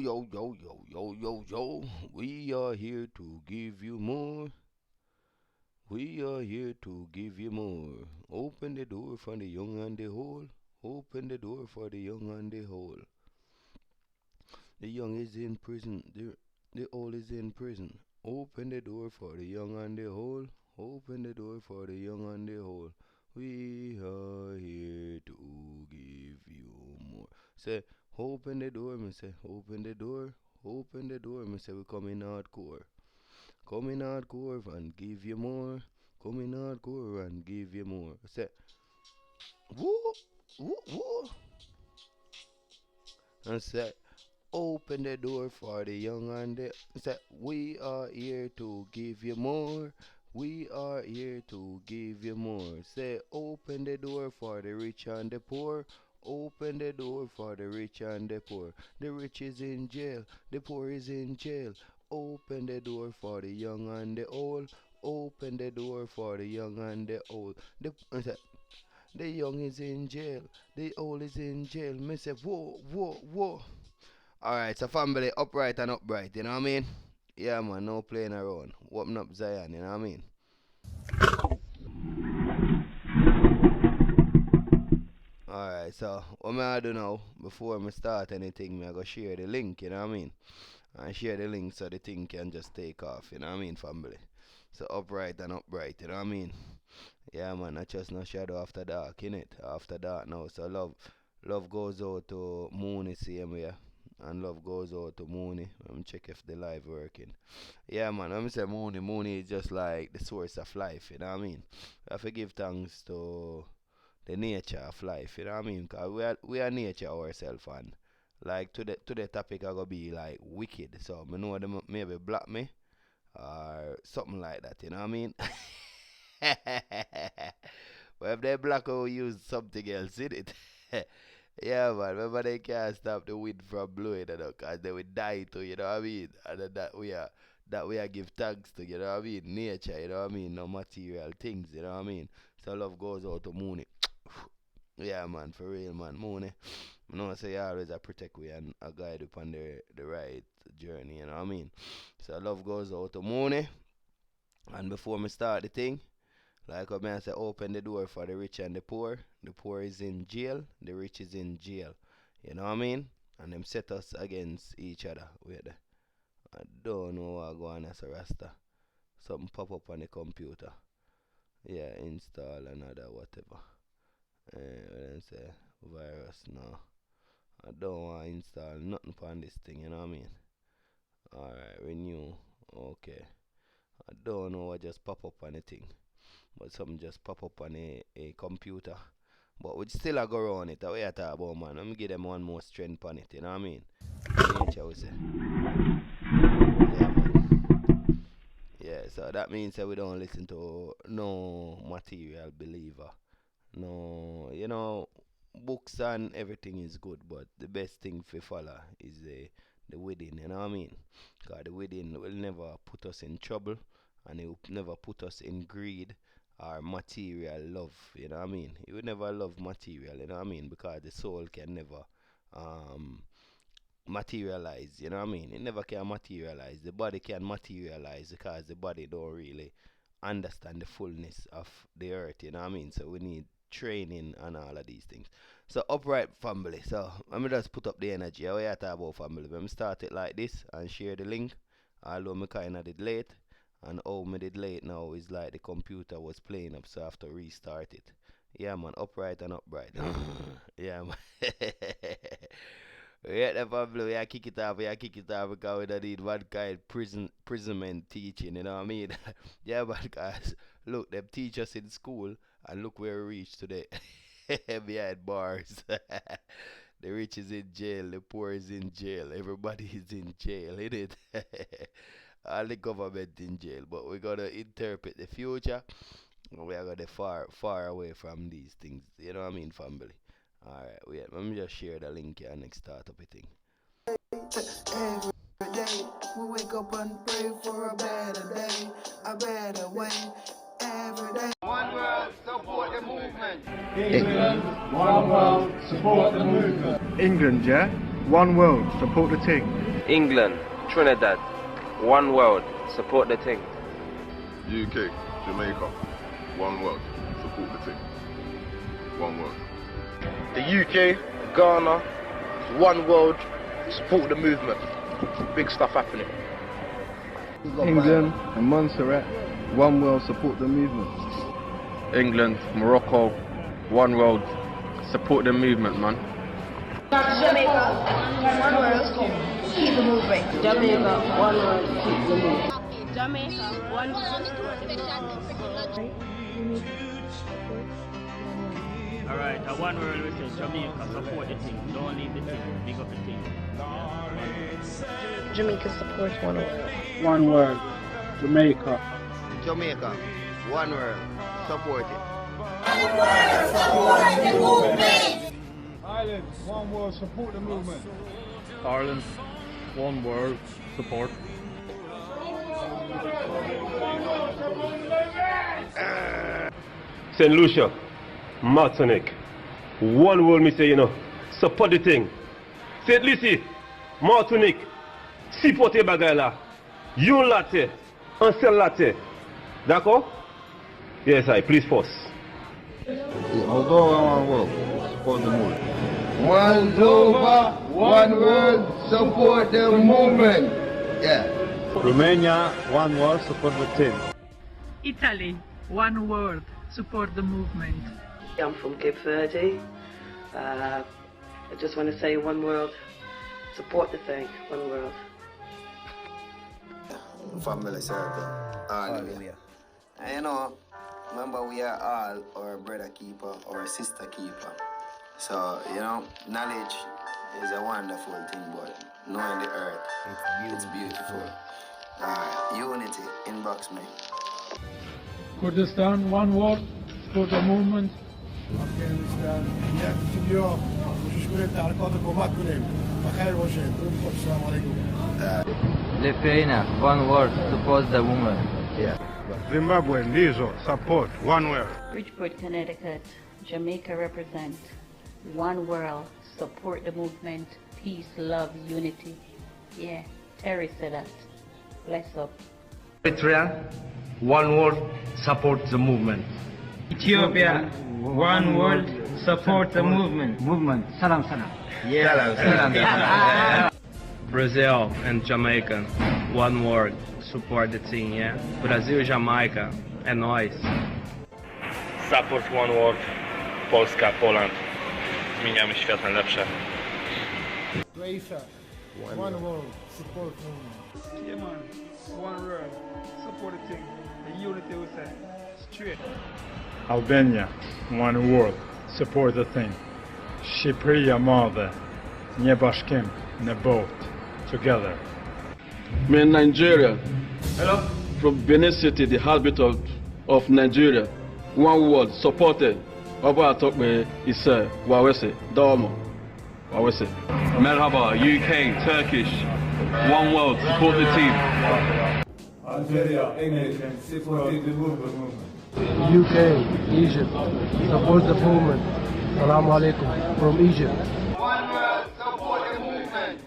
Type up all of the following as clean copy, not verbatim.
yo. We are here to give you more. We are here to give you more. Open the door for the young and the old. Open the door for the young and the old. The young is in prison. The old is in prison. Open the door for the young and the old. Open the door for the young and the old. We are here to give you more. Say, open the door, me say, open the door. Open the door, me say, we coming hardcore. Coming hardcore and give you more. Coming hardcore and give you more. Say, woo, woo. And say, open the door for the young and the. Say, we are here to give you more. We are here to give you more. Say, open the door for the rich and the poor. Open the door for the rich and the poor. The rich is in jail, the poor is in jail. Open the door for the young and the old. Open the door for the young and the old. The young is in jail, the old is in jail. Me say, whoa. Alright, so family, upright and upright, you know what I mean? Yeah, man, no playing around. Open up Zion, you know what I mean? Alright, so what I do now, before I start anything, I go share the link, you know what I mean? And share the link so the thing can just take off, you know what I mean, family? So upright and upright, you know what I mean? Yeah, man, I just no shadow after dark, innit? After dark now, so love goes out to Mooney, same way. And love goes out to Mooney. Let me check if the live working. Yeah, man, let me say Mooney is just like the source of life, you know what I mean? We have to give thanks to the nature of life, you know what I mean? Because we are nature ourselves, and like today topic I gonna be like wicked. So I know them maybe block me or something like that, you know what I mean? But if they block, we use something else in it. Yeah, man. Remember, they can't stop the wind from blowing, because they will die too, you know what I mean? And then that we are give thanks to, you know what I mean? Nature, you know what I mean? No material things, you know what I mean? So love goes out to Mooney. Yeah, man, for real, man. Mooney. You know, say you always a protect we and a guide upon the right journey, you know what I mean? So love goes out to Mooney. And before me start the thing, like what I say, open the door for the rich and the poor. The poor is in jail, the rich is in jail. You know what I mean? And them set us against each other. Wait, I don't know what going on as a rasta. Something pop up on the computer. Yeah, install another whatever. Then say virus now. I don't want to install nothing on this thing, you know what I mean? Alright, renew. Okay. I don't know what just pop up on the thing. But something just pop up on a computer. But we still a go around it. What you talk about, man? Let me give them one more strength on it, you know what I mean? Nature, we say. Yeah, man. Yeah, so that means that we don't listen to no material believer. No, books and everything is good, but the best thing for follow is the within, you know what I mean? Because the within will never put us in trouble, and it will never put us in greed or material love, you know what I mean? You would never love material, you know what I mean? Because the soul can never um materialize, you know what I mean? It never can materialize. The body can materialize because the body don't really understand the fullness of the earth, you know what I mean? So we need training and all of these things. So upright family. So let me just put up the energy. How you talk about family? Let me start it like this and share the link. Although me kinda did late. And how me did late now is like the computer was playing up, so I have to restart it. Yeah, man, upright and upright. Yeah, man. Yeah, the family, we kick it off because we don't need one kind imprisonment teaching, you know what I mean? Yeah, but guys, look, them teach us in school, and look where we reached today. Behind bars. The rich is in jail, the poor is in jail, everybody is in jail, innit? All the government in jail, but we're gonna interpret the future. We are gonna far away from these things. You know what I mean, family? Alright, wait, let me just share the link here next start up a thing. Every day we wake up and pray for a better day, a better way. Every day. One world, support the movement. England, one world, support the movement. England, yeah? One world, support the team. England, Trinidad, one world, support the thing. UK, Jamaica, one world, support the thing. One world. The UK, Ghana, one world, support the movement. Big stuff happening. England and Montserrat, one world, support the movement. England, Morocco, one world, support the movement, man. Jamaica, one world, keep the movement. Jamaica, one world, keep the movement. Jamaica, one world. Alright, one world we say Jamaica, support the thing, don't leave the thing, big up the thing. Jamaica supports one world. One world, Jamaica. Jamaica, one world, support it. Ireland, one world, support the movement. Ireland, one world, support. St. Lucia, Martinique, one world me say, support the thing. St. Lucie, Martinique, supportez bagay la. Yon latte, un seul latte. D'accord? Yes, I please force. Moldova, one world, support the movement. Moldova, one world, support the movement. Yeah. Romania, one world, support the team. Italy, one world, support the movement. I'm from Cape Verde. I just want to say one world, support the thing, one world. Family circle. Hallelujah. And remember we are all our brother keeper, our sister keeper. So, knowledge is a wonderful thing, but knowing the earth, it's beautiful. Unity, inbox me. Kurdistan, one world, support the movement. Afghanistan, اليوم مشكلة تعليقاتكم معكم بخير وجه السلام عليكم. Lithuania, one word, support the woman. Yeah. Zimbabwe, Ndizo, support, one word. Bridgeport, Connecticut, Jamaica represent, one world, support the movement, peace, love, unity. Yeah, Terry said that. Bless up. Eritrea, one world, support the movement. Ethiopia, one world, support the movement. Salam, salam. Yeah. Salam. Brazil and Jamaica, one word, support the team, yeah? Brasil, Jamaica, é nóis. Support one world, Polska, Poland. Zmieniamy świat na lepsze. Croatia, one world, support movement. Yeah, man, one world, support the thing. The unity we say, straight. Albania, one world, support the thing. Shqipëria Madhe, një bashkim në boat, together. Me in Nigeria. Hello? From Benin City, the heartbeat of Nigeria. One word, supported. Baba talk me is Wawese, Damo. Wawese. Merhaba, UK, Turkish. One world, support the team. Algeria, English, and support the movement. UK, Egypt, support the movement. Assalamu alaikum from Egypt. One world, support the movement.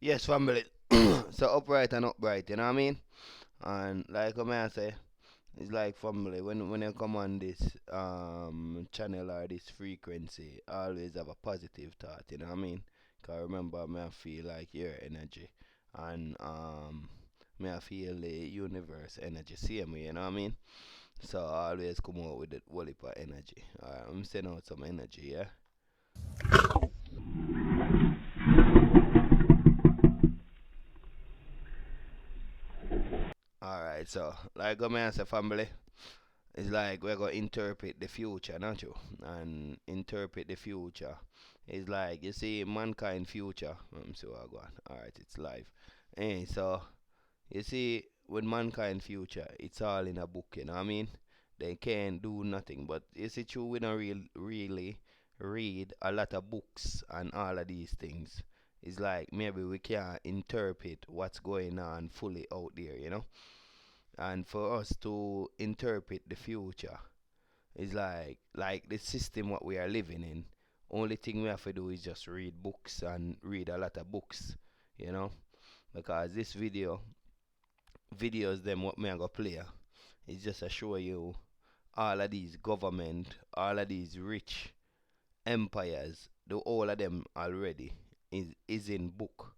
Yes, family. So upright and upright, you know what I mean? And like I say, it's like family. When you come on this channel or this frequency, always have a positive thought, you know what I mean? Cause remember, me I feel like your energy, and me I feel the universe energy same way, you know what I mean? So I always come out with that whole heap of energy. Alright, I'm sending out some energy, yeah. Alright, so like I say, family, it's like we're gonna interpret the future, not you? And interpret the future It's like you see mankind future. So I go on. Alright, it's live. And so you see with mankind future, it's all in a book, you know what I mean? They can't do nothing. But you see true we don't really read a lot of books and all of these things. It's like maybe we can't interpret what's going on fully out there, you know? And for us to interpret the future, it's like the system what we are living in. Only thing we have to do is just read books and read a lot of books, you know. Because this videos them what me I go play is just to show you all of these government, all of these rich empires, the all of them already is in book.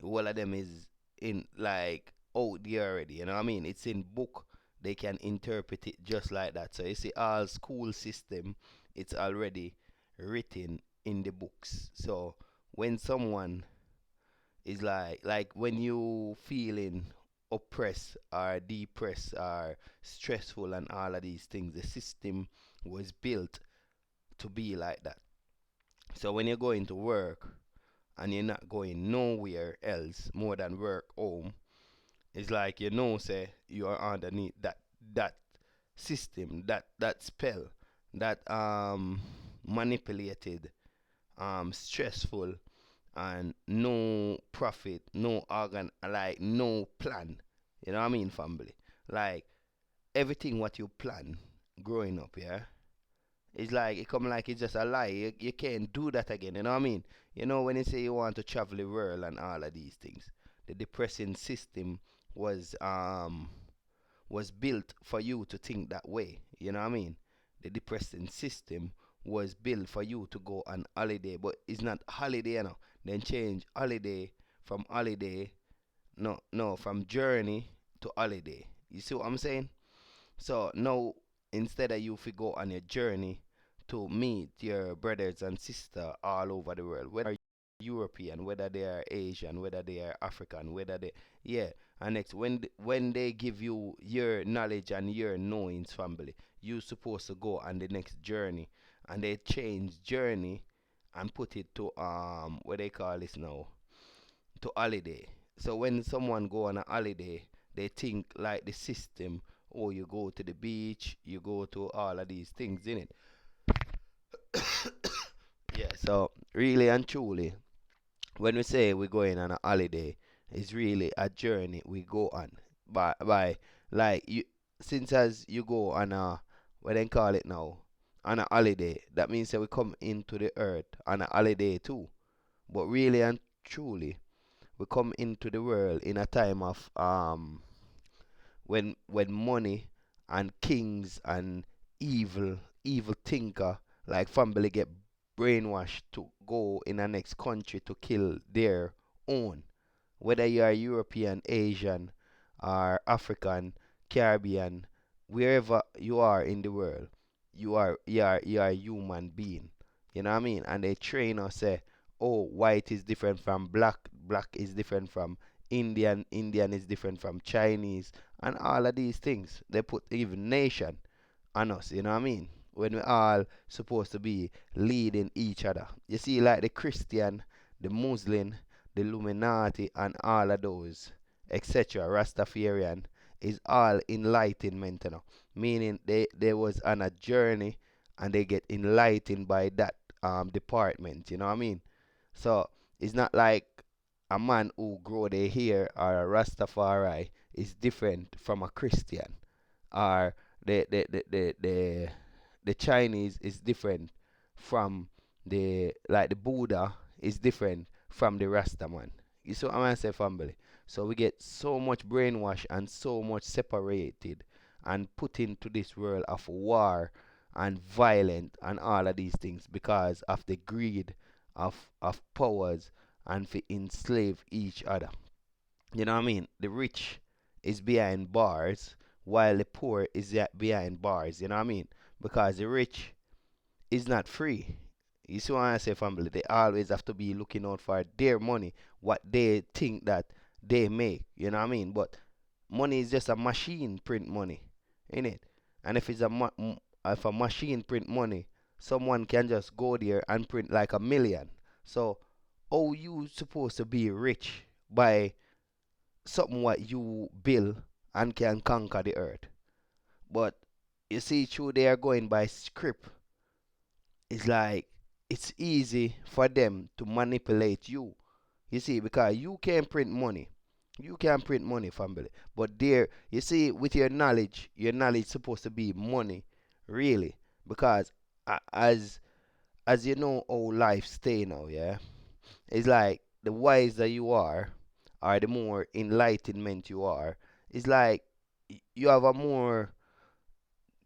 All of them is in like out there already, you know what I mean? It's in book. They can interpret it just like that. So you see all school system, it's already written in the books. So when someone is like when you feeling oppressed or depressed or stressful and all of these things, the system was built to be like that. So when you're going to work and you're not going nowhere else more than work home, it's like you know say you are underneath that system, that spell, that manipulated, stressful, and no profit, no organ, like no plan. You know what I mean, family? Like everything what you plan growing up, yeah. It's like it come like it's just a lie. You can't do that again. You know what I mean? You know when you say you want to travel the world and all of these things, the depressing system was was built for you to think that way. You know what I mean? The depressing system was built for you to go on holiday, but it's not holiday, you know. Then change holiday from holiday, no, from journey to holiday. You see what I'm saying? So now instead of you fi go on your journey to meet your brothers and sister all over the world, whether European, whether they are Asian, whether they are African, whether they yeah. And next when they give you your knowledge and your knowings, family, you supposed to go on the next journey, and they change journey and put it to what they call this now, to holiday. So when someone go on a holiday, they think like the system. Oh, you go to the beach, you go to all of these things in it. Yeah. So really and truly, when we say we're going on a holiday, it's really a journey we go on. By like you, since as you go on a what they call it now, on a holiday, that means that we come into the earth on a holiday too. But really and truly, we come into the world in a time of when money and kings and evil thinker like family get brainwashed to go in the next country to kill their own. Whether you are European, Asian, or African, Caribbean, wherever you are in the world, you are a human being. You know what I mean? And they train us say, oh, white is different from black, black is different from Indian, Indian is different from Chinese, and all of these things. They put even nation on us, you know what I mean? When we all supposed to be leading each other. You see, like the Christian, the Muslim, the Illuminati, and all of those, etc. Rastafarian is all enlightenment, you know. Meaning they was on a journey and they get enlightened by that department, you know what I mean? So it's not like a man who grow their hair or a Rastafari is different from a Christian, or the Chinese is different from the Buddha is different from the Rastaman. You see what I'm saying, family? So we get so much brainwash and so much separated and put into this world of war and violent and all of these things because of the greed of powers and to enslave each other. You know what I mean? The rich is behind bars while the poor is behind bars. You know what I mean? Because the rich is not free. You see what I say, family? They always have to be looking out for their money, what they think that they make. You know what I mean? But money is just a machine print money, ain't it? And if it's if a machine print money, someone can just go there and print like 1 million. So how you supposed to be rich by something what you build and can conquer the earth? But you see, through they are going by script, it's like it's easy for them to manipulate you. You see, because you can print money. You can print money, family. But there, you see, with your knowledge supposed to be money, really. Because as you know how life stay now, yeah? It's like the wiser you are, or the more enlightenment you are, it's like you have a more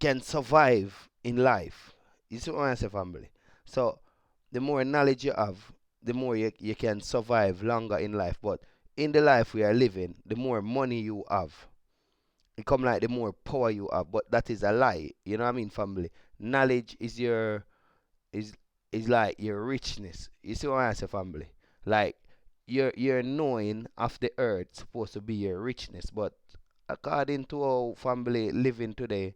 can survive in life. You see what I say, family? So the more knowledge you have, the more you can survive longer in life. But in the life we are living, the more money you have, it come like the more power you have. But that is a lie. You know what I mean, family? Knowledge is your is like your richness. You see what I say, family? Like your knowing of the earth supposed to be your richness. But according to how family living today,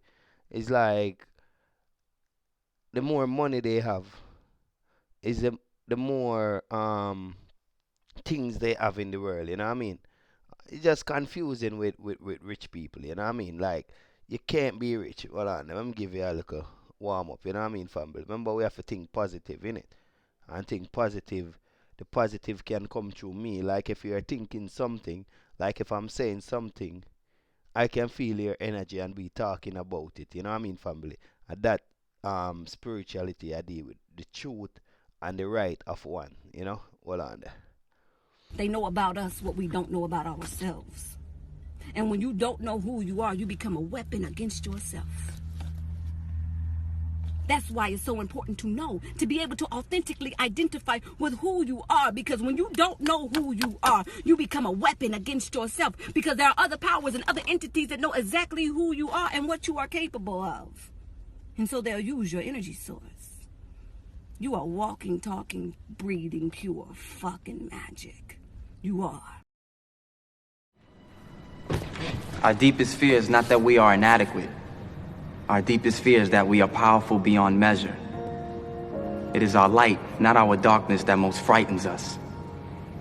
it's like the more money they have is the more things they have in the world, you know what I mean? It's just confusing with rich people, you know what I mean? Like you can't be rich. Hold on, let me give you a little warm up, you know what I mean, family? Remember we have to think positive, innit? And think positive. The positive can come through me. Like if you're thinking something, like if I'm saying something, I can feel your energy and be talking about it. You know what I mean, family? And that spirituality I deal with the truth and the right of one. You know? Hold on there. They know about us what we don't know about ourselves. And when you don't know who you are, you become a weapon against yourself. That's why it's so important to know, to be able to authentically identify with who you are. Because when you don't know who you are, you become a weapon against yourself. Because there are other powers and other entities that know exactly who you are and what you are capable of. And so they'll use your energy source. You are walking, talking, breathing pure fucking magic. You are. Our deepest fear is not that we are inadequate. Our deepest fear is that we are powerful beyond measure. It is our light, not our darkness, that most frightens us.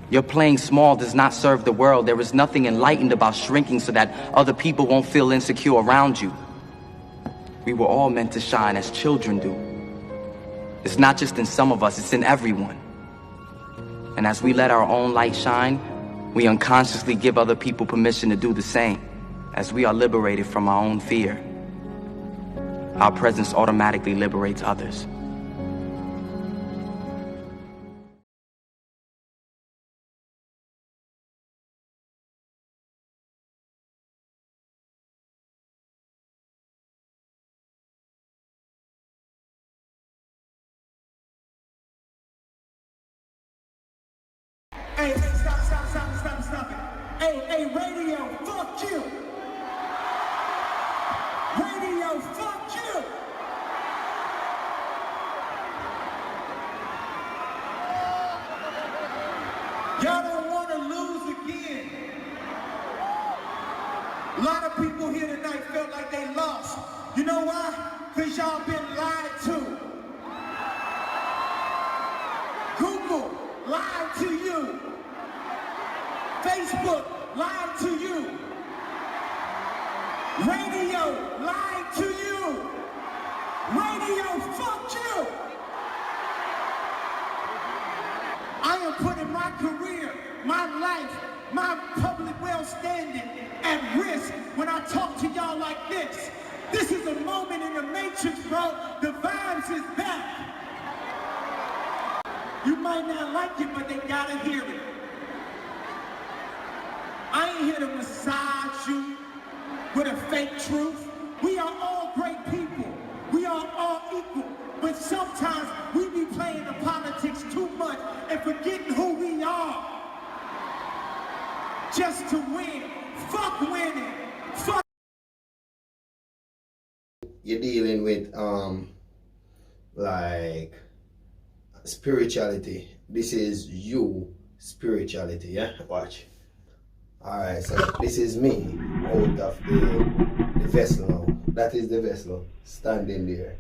Your playing small does not serve the world. There is nothing enlightened about shrinking so that other people won't feel insecure around you. We were all meant to shine as children do. It's not just in some of us, it's in everyone. And as we let our own light shine, we unconsciously give other people permission to do the same, as we are liberated from our own fear. Our presence automatically liberates others. Hey, stop it. Hey, radio, fuck you. Radio, fuck you. Y'all don't want to lose again. A lot of people here tonight felt like they lost. You know why? Because y'all been lied to. Google lied to you. Facebook lied to you. Radio lied to you. Radio, fuck you. I am putting my career, my life, my public well-standing at risk when I talk to y'all like this. This is a moment in the matrix, bro. The vibes is back. You might not like it, but they gotta hear it. I ain't here to massage you with a fake truth. We are all great people. We are all equal. But sometimes we be playing the politics too much and forgetting who we are. Just to win. Fuck winning. Fuck. You're dealing with like spirituality. This is you spirituality, yeah? Watch. Alright, so this is me out of the vessel now. That is the vessel standing there.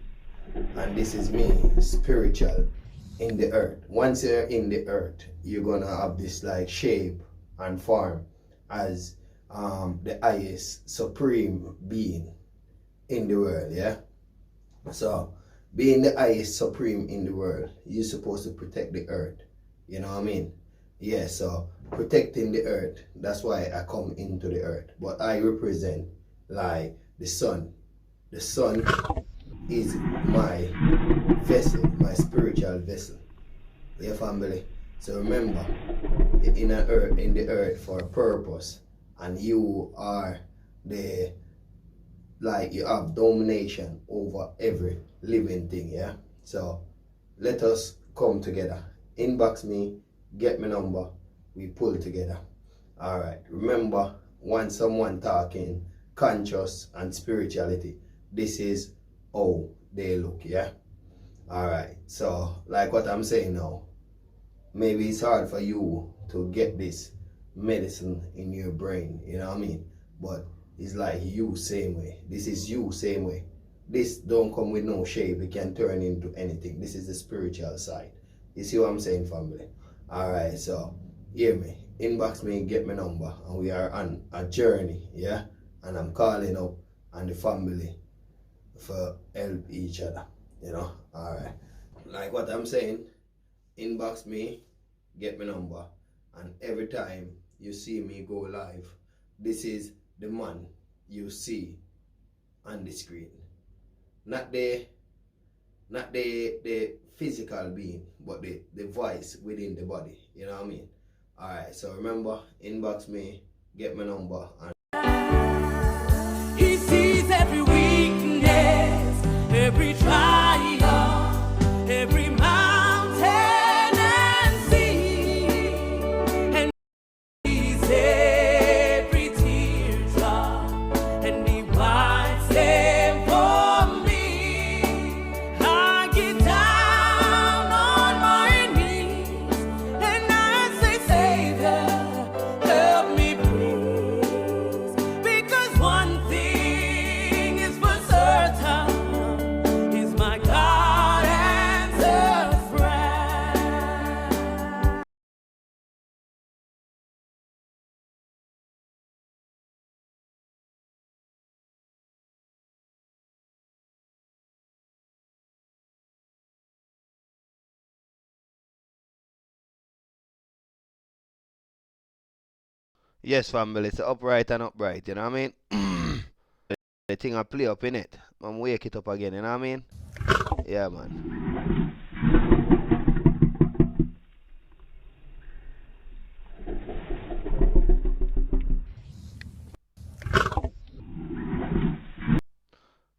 And this is me, spiritual, in the earth. Once you're in the earth, you're gonna have this like shape and form as the highest supreme being in the world, yeah? So, being the highest supreme in the world, you're supposed to protect the earth. You know what I mean? Yeah, so protecting the earth, that's why I come into the earth. But I represent like the sun. The sun is my vessel, my spiritual vessel. Yeah, family. So remember, you're in the earth for a purpose, and you are the, like, you have domination over every living thing, yeah? So let us come together. Inbox me, get my number, we pull together. Alright, remember, when someone talking conscious and spirituality, this is how they look, yeah? Alright, so like what I'm saying now, maybe it's hard for you to get this medicine in your brain, you know what I mean? But it's like you same way. This is you same way. This don't come with no shape. It can turn into anything. This is the spiritual side. You see what I'm saying, family? Alright, so hear me. Inbox me, get my number, and we are on a journey, yeah? And I'm calling up and the family for help each other, you know? Alright. Like what I'm saying, inbox me, get my number, and every time you see me go live, this is the man you see on the screen. Not the physical being, but the voice within the body. You know what I mean? Alright, so remember, inbox me, get my number, and he sees every weakness, every trial, every mountain and sea, and he's every teardrop, and he wipes them for me. I get down on my knees and I say, Savior, help me please, because one thing is for certain, is my God answers prayer. Yes, family, it's upright and upright, you know what I mean? The thing I play up in it. I'm wake it up again, you know what I mean? Yeah, man.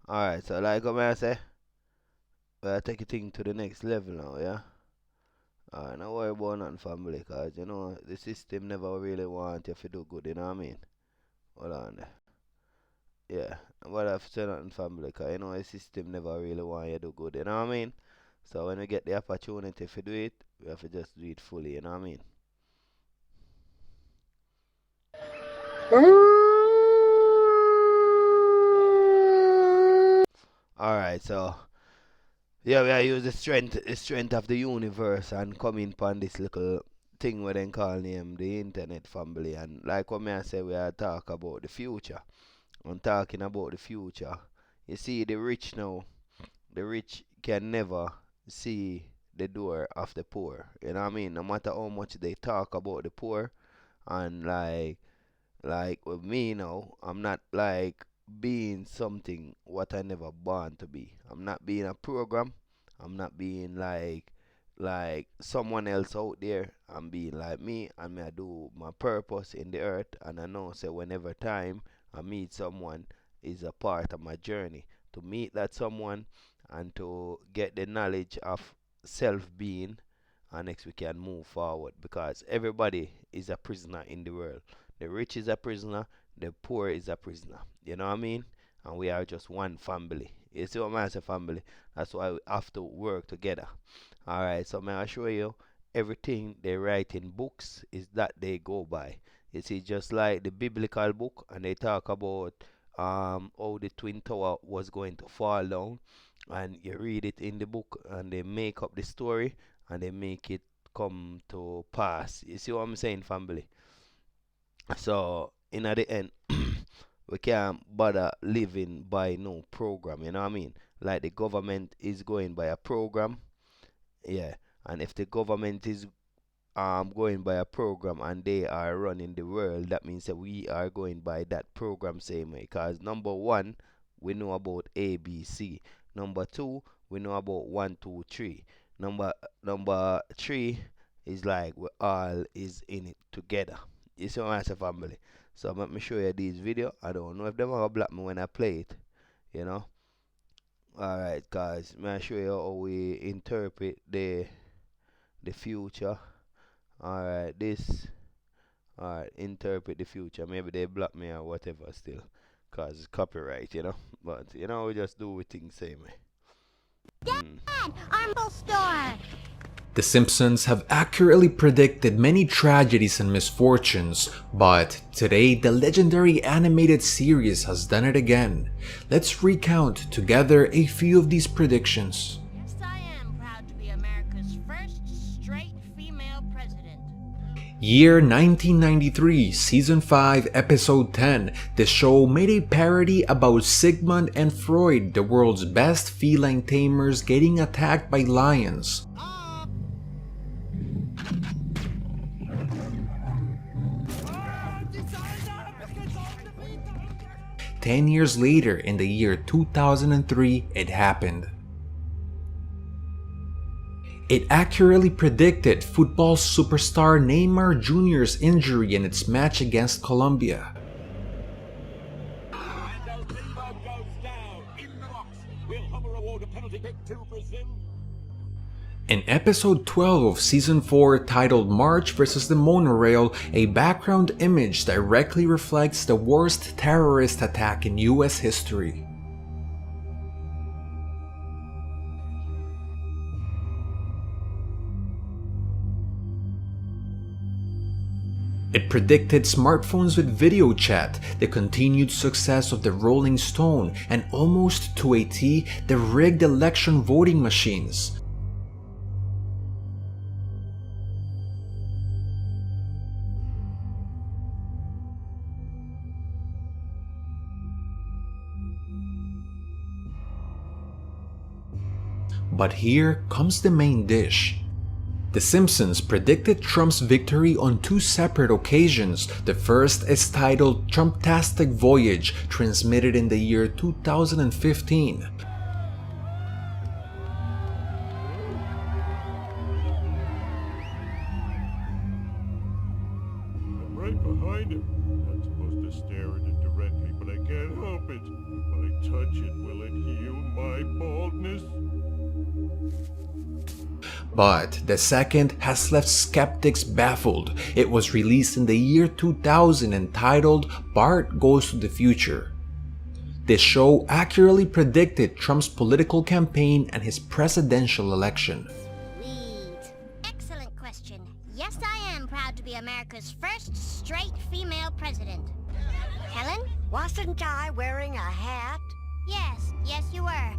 Alright, so like what I say, we'll take a thing to the next level now, yeah? Alright, don't worry about nothing, family, cause you know, the system never really want you to do good, you know what I mean? Hold on there. Yeah, but I've said nothing, family, cause you know, the system never really want you to do good, you know what I mean? So when we get the opportunity to do it, we have to just do it fully, you know what I mean? Alright, so yeah, we are use the strength of the universe and come in upon this little thing where they call name the internet, family. And like what me I say, we are talk about the future. I'm talking about the future. You see, the rich now, the rich can never see the door of the poor. You know what I mean? No matter how much they talk about the poor, and like with me now, I'm not like being something what I never born to be. I'm not being a program. I'm not being like someone else out there. I'm being like me, and me I do my purpose in the earth, and I know say whenever time I meet someone is a part of my journey to meet that someone and to get the knowledge of self being, and next we can move forward because everybody is a prisoner in the world. The rich is a prisoner, the poor is a prisoner. You know what I mean? And we are just one family. You see what I say, family? That's why we have to work together. Alright, so may I show you everything they write in books is that they go by. You see, just like the biblical book, and they talk about how the Twin Tower was going to fall down, and you read it in the book, and they make up the story, and they make it come to pass. You see what I'm saying, family? So in at the end, we can't bother living by no program. You know what I mean? Like the government is going by a program, yeah. And if the government is going by a program and they are running the world, that means that we are going by that program same way. Cause number one, we know about ABC. Number two, we know about 1, 2, 3. Number three is like we all is in it together. You see what I say, family? So let me show you this video. I don't know if them gonna block me when I play it. You know. Alright, guys. May I show you how we interpret the future. Alright, this. Alright, interpret the future. Maybe they block me or whatever still. Cause it's copyright, you know. But you know, we just do things same way. Dad, Armble store. The Simpsons have accurately predicted many tragedies and misfortunes, but today the legendary animated series has done it again. Let's recount together a few of these predictions. Yes, I am proud to be America's first straight female president. Year 1993, Season 5, Episode 10. The show made a parody about Sigmund and Freud, the world's best feline tamers, getting attacked by lions. 10 years later, in the year 2003, it happened. It accurately predicted football superstar Neymar Jr.'s injury in its match against Colombia. In episode 12 of season 4, titled March vs. the Monorail, a background image directly reflects the worst terrorist attack in US history. It predicted smartphones with video chat, the continued success of the Rolling Stone, and almost to a T, the rigged election voting machines. But here comes the main dish. The Simpsons predicted Trump's victory on 2 separate occasions. The first is titled Trumptastic Voyage, transmitted in the year 2015. I'm right behind him. I'm not supposed to stare at it directly, but I can't help it. If I touch it, will it heal my baldness? But the second has left skeptics baffled. It was released in the year 2000 and titled Bart Goes to the Future. This show accurately predicted Trump's political campaign and his presidential election. Sweet. Excellent question. Yes, I am proud to be America's first straight female president. Helen? Wasn't I wearing a hat? Yes, you were.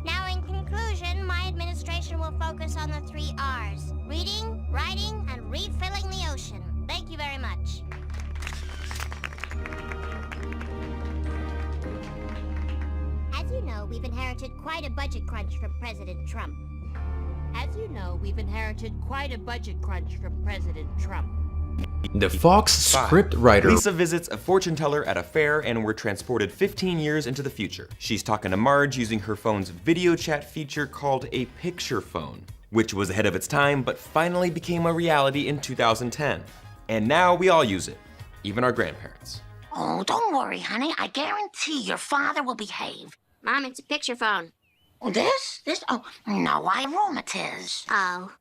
Now, in conclusion, my administration will focus on the 3 R's. Reading, writing, and refilling the ocean. Thank you very much. As you know, we've inherited quite a budget crunch from President Trump. The Fox scriptwriter Lisa visits a fortune teller at a fair, and we're transported 15 years into the future. She's talking to Marge using her phone's video chat feature called a picture phone, which was ahead of its time but finally became a reality in 2010. And now we all use it, even our grandparents. Oh, don't worry, honey. I guarantee your father will behave. Mom, it's a picture phone. Oh, this? Oh, no, I rheumatiz. Oh.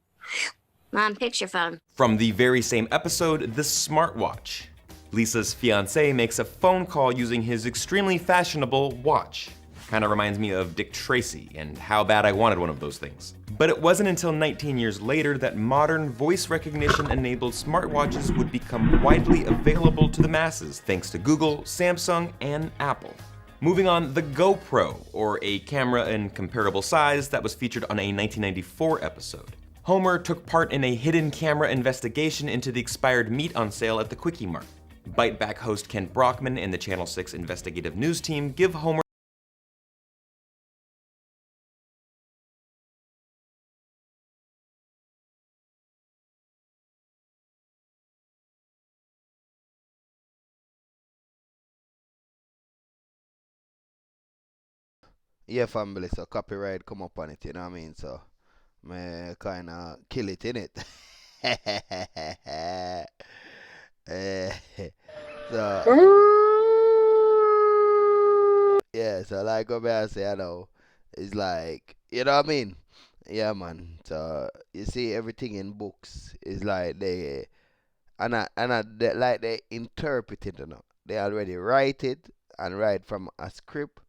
Mom, picture phone. From the very same episode, the smartwatch. Lisa's fiancé makes a phone call using his extremely fashionable watch. Kinda reminds me of Dick Tracy and how bad I wanted one of those things. But it wasn't until 19 years later that modern voice recognition-enabled smartwatches would become widely available to the masses, thanks to Google, Samsung, and Apple. Moving on, the GoPro, or a camera in comparable size that was featured on a 1994 episode. Homer took part in a hidden camera investigation into the expired meat on sale at the Quickie Mart. Bite Back host Ken Brockman and the Channel 6 investigative news team give Homer Yeah, family, so copyright come up on it, you know what I mean? So, me kinda kill it, innit? So, yeah, so like what I say, I know, it's like, you know what I mean? Yeah, man. So, you see, everything in books is like they, they, like they interpret it, you know. They already write it and write from a script.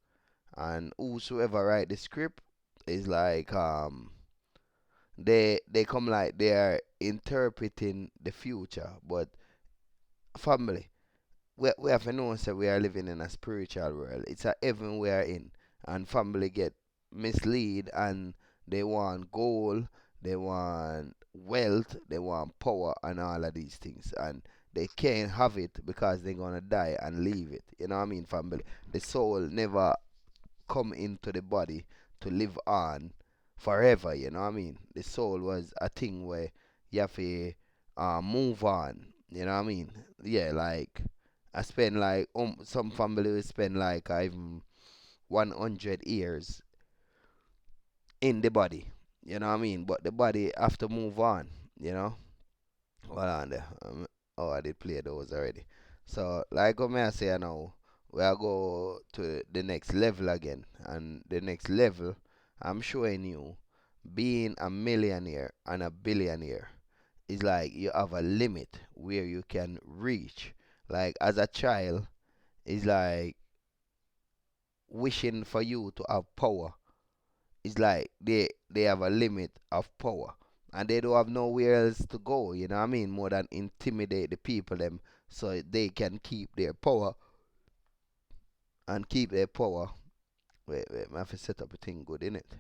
And whosoever write the script is like they come like they are interpreting the future. But family, we have to know that we are living in a spiritual world. It's a heaven we are in, and family get misled and they want gold, they want wealth, they want power, and all of these things, and they can't have it because they're gonna die and leave it. You know what I mean, family? The soul never come into the body to live on forever, you know what I mean? The soul was a thing where you have to move on, you know what I mean? Yeah, like I spend like some family will spend like even 100 years in the body, you know what I mean? But the body have to move on, you know? Hold on there. Oh, I did play those already. So like what I say now, we are go to the next level again, and the next level I'm showing you, being a millionaire and a billionaire is like you have a limit where you can reach. Like as a child, it's like wishing for you to have power. It's like they have a limit of power, and they don't have nowhere else to go, you know what I mean, more than intimidate the people them so they can keep their power. And keep their power. Wait, I have to set up a thing good, innit?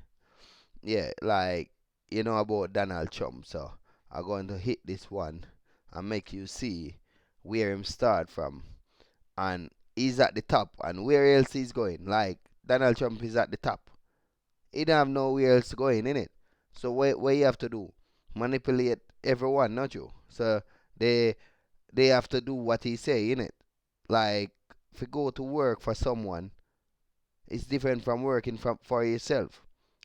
Yeah, like, you know about Donald Trump, so I'm going to hit this one and make you see where him start from. And he's at the top, and where else he's going? Like, Donald Trump is at the top. He don't have nowhere else going, innit? So what you have to do? Manipulate everyone, not you. So they have to do what he say, innit? Like, if you go to work for someone, it's different from working for yourself.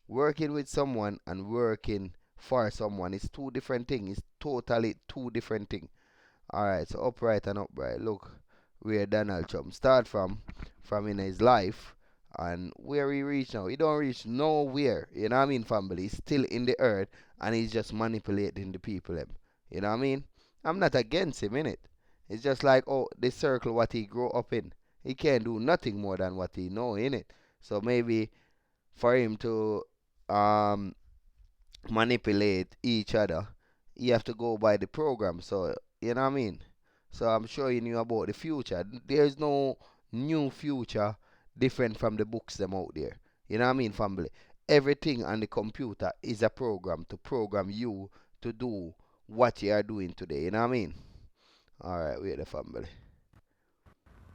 Working with someone and working for someone is two different things. It's totally two different things. Alright, so upright and upright. Look where Donald Trump start from in his life and where he reach now. He don't reach nowhere. You know what I mean, family? He's still in the earth and he's just manipulating the people. You know what I mean? I'm not against him, innit? It's just like, oh, the circle what he grew up in. He can't do nothing more than what he know, innit? So maybe for him to manipulate each other, you have to go by the program. So, you know what I mean? So I'm showing you about the future. There's no new future different from the books them out there. You know what I mean, family? Everything on the computer is a program to program you to do what you are doing today. You know what I mean? Alright, we're the family.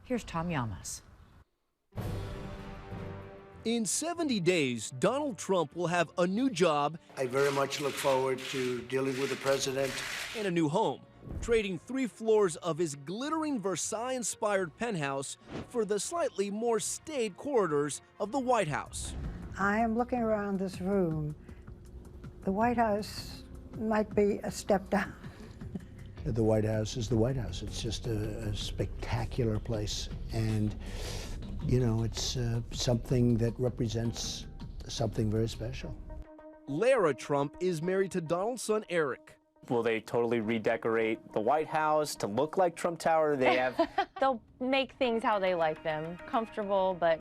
Here's Tom Llamas. In 70 days, Donald Trump will have a new job. I very much look forward to dealing with the president. And a new home, trading 3 floors of his glittering Versailles-inspired penthouse for the slightly more staid corridors of the White House. I am looking around this room. The White House might be a step down. The White House is the White House. It's just a spectacular place. And, you know, it's something that represents something very special. Lara Trump is married to Donald's son, Eric. Will they totally redecorate the White House to look like Trump Tower? They have. They'll make things how they like them, comfortable, but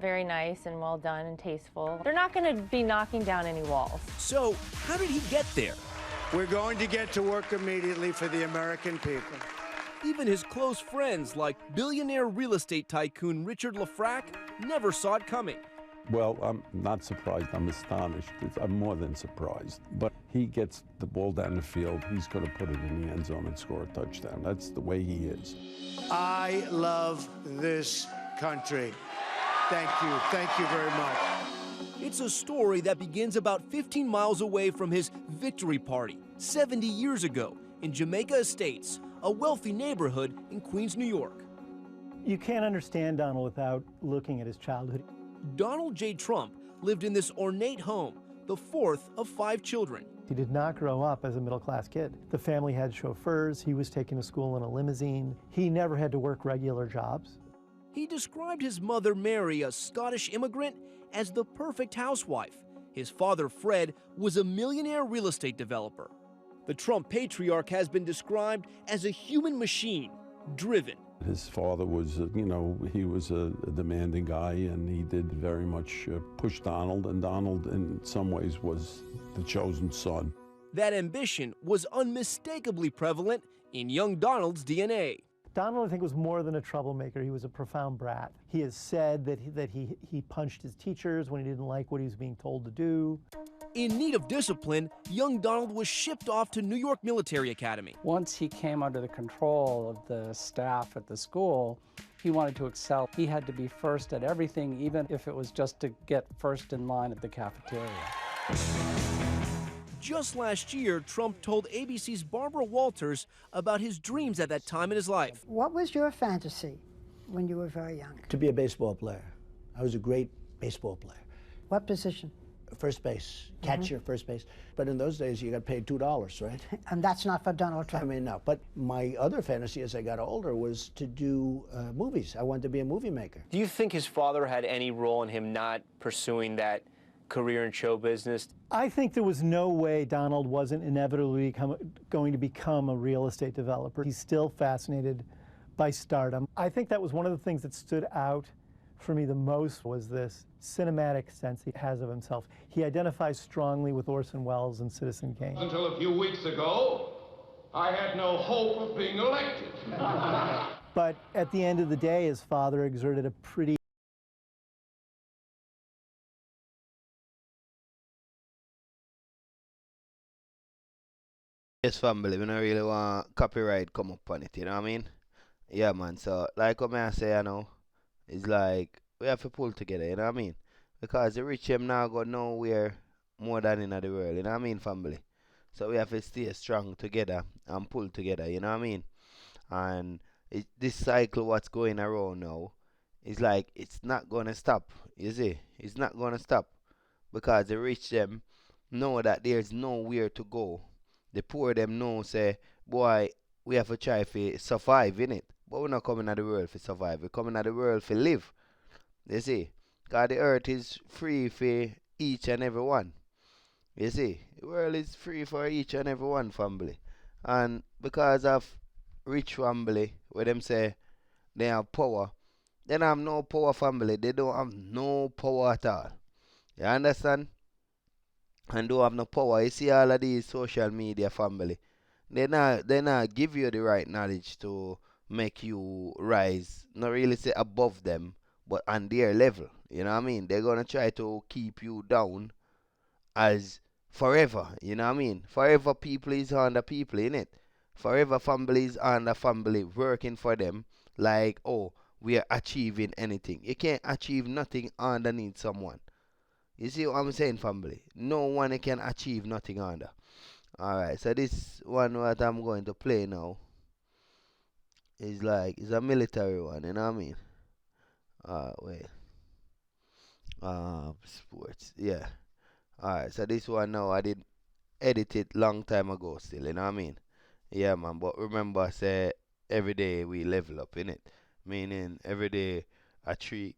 very nice and well done and tasteful. They're not going to be knocking down any walls. So, how did he get there? We're going to get to work immediately for the American people. Even his close friends like billionaire real estate tycoon Richard Lafrac never saw it coming. Well, I'm not surprised. I'm astonished. I'm more than surprised. But he gets the ball down the field. He's going to put it in the end zone and score a touchdown. That's the way he is. I love this country. Thank you. Thank you very much. It's a story that begins about 15 miles away from his victory party 70 years ago in Jamaica Estates, a wealthy neighborhood in Queens, New York. You can't understand Donald without looking at his childhood. Donald J. Trump lived in this ornate home, the fourth of 5 children. He did not grow up as a middle-class kid. The family had chauffeurs. He was taken to school in a limousine. He never had to work regular jobs. He described his mother, Mary, a Scottish immigrant, as the perfect housewife. His father, Fred, was a millionaire real estate developer. The Trump patriarch has been described as a human machine, driven. His father was, he was a demanding guy, and he did very much push Donald, and Donald in some ways was the chosen son. That ambition was unmistakably prevalent in young Donald's DNA. Donald, I think, was more than a troublemaker. He was a profound brat. He has said that he punched his teachers when he didn't like what he was being told to do. In need of discipline, young Donald was shipped off to New York Military Academy. Once he came under the control of the staff at the school, he wanted to excel. He had to be first at everything, even if it was just to get first in line at the cafeteria. Just last year, Trump told ABC's Barbara Walters about his dreams at that time in his life. What was your fantasy when you were very young? To be a baseball player. I was a great baseball player. What position? First base, catcher, first base. But in those days, you got paid $2, right? And that's not for Donald Trump. I mean, no. But my other fantasy as I got older was to do movies. I wanted to be a movie maker. Do you think his father had any role in him not pursuing that career in show business? I think there was no way Donald wasn't inevitably going to become a real estate developer. He's still fascinated by stardom. I think that was one of the things that stood out for me the most, was this cinematic sense he has of himself. He identifies strongly with Orson Welles and Citizen Kane. Until a few weeks ago, I had no hope of being elected. But at the end of the day, his father exerted a pretty Yes, family, we don't really want copyright come up on it, you know what I mean? Yeah, man, so like what I say, it's like we have to pull together, you know what I mean? Because the rich them now go nowhere more than in the world, you know what I mean, family? So we have to stay strong together and pull together, you know what I mean? And this cycle what's going around now is like it's not gonna stop, you see? It's not gonna stop. Because the rich them know that there's nowhere to go. The poor them know say, boy, we have to try to survive in it. But we're not coming to the world to survive. We're coming to the world to live. You see? Because the earth is free for each and every one. You see? The world is free for each and every one, family. And because of rich family, where them say they have power, they don't have no power, family. They don't have no power at all. You understand? And don't have no power. You see all of these social media, family. They not give you the right knowledge to make you rise. Not really say above them, but on their level. You know what I mean? They're gonna try to keep you down as forever. You know what I mean? Forever people is under people, innit? Forever family is under family working for them. Like, oh, we are achieving anything. You can't achieve nothing underneath someone. You see what I'm saying, family? No one can achieve nothing under. Alright, so this one what I'm going to play now is like, it's a military one, you know what I mean? Wait. Sports, yeah. Alright, so this one now, I did edit it long time ago still, you know what I mean? Yeah, man, but remember, say, every day we level up, innit? Meaning, every day a tree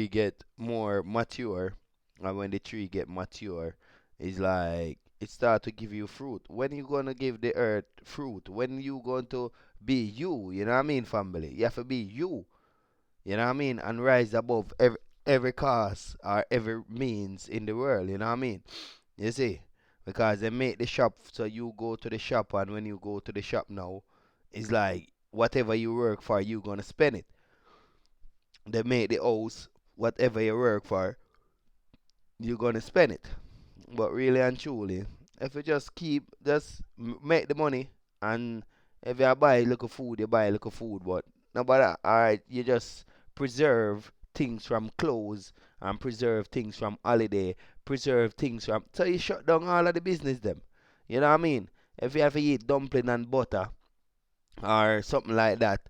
get more mature, and when the tree get mature, it's like it start to give you fruit. When you gonna give the earth fruit? When you going to be you? You know what I mean, family? You have to be you. You know what I mean? And rise above every cause or every means in the world. You know what I mean? You see? Because they make the shop so you go to the shop, and when you go to the shop now, It's like whatever you work for, you gonna spend it. They make the house, whatever you work for, you gonna spend it. But really and truly, if you just make the money, and if you buy little food, you buy little food. But nobody, alright, you just preserve things from clothes and preserve things from holiday, preserve things from. So you shut down all of the business them. You know what I mean? If you have to eat dumpling and butter or something like that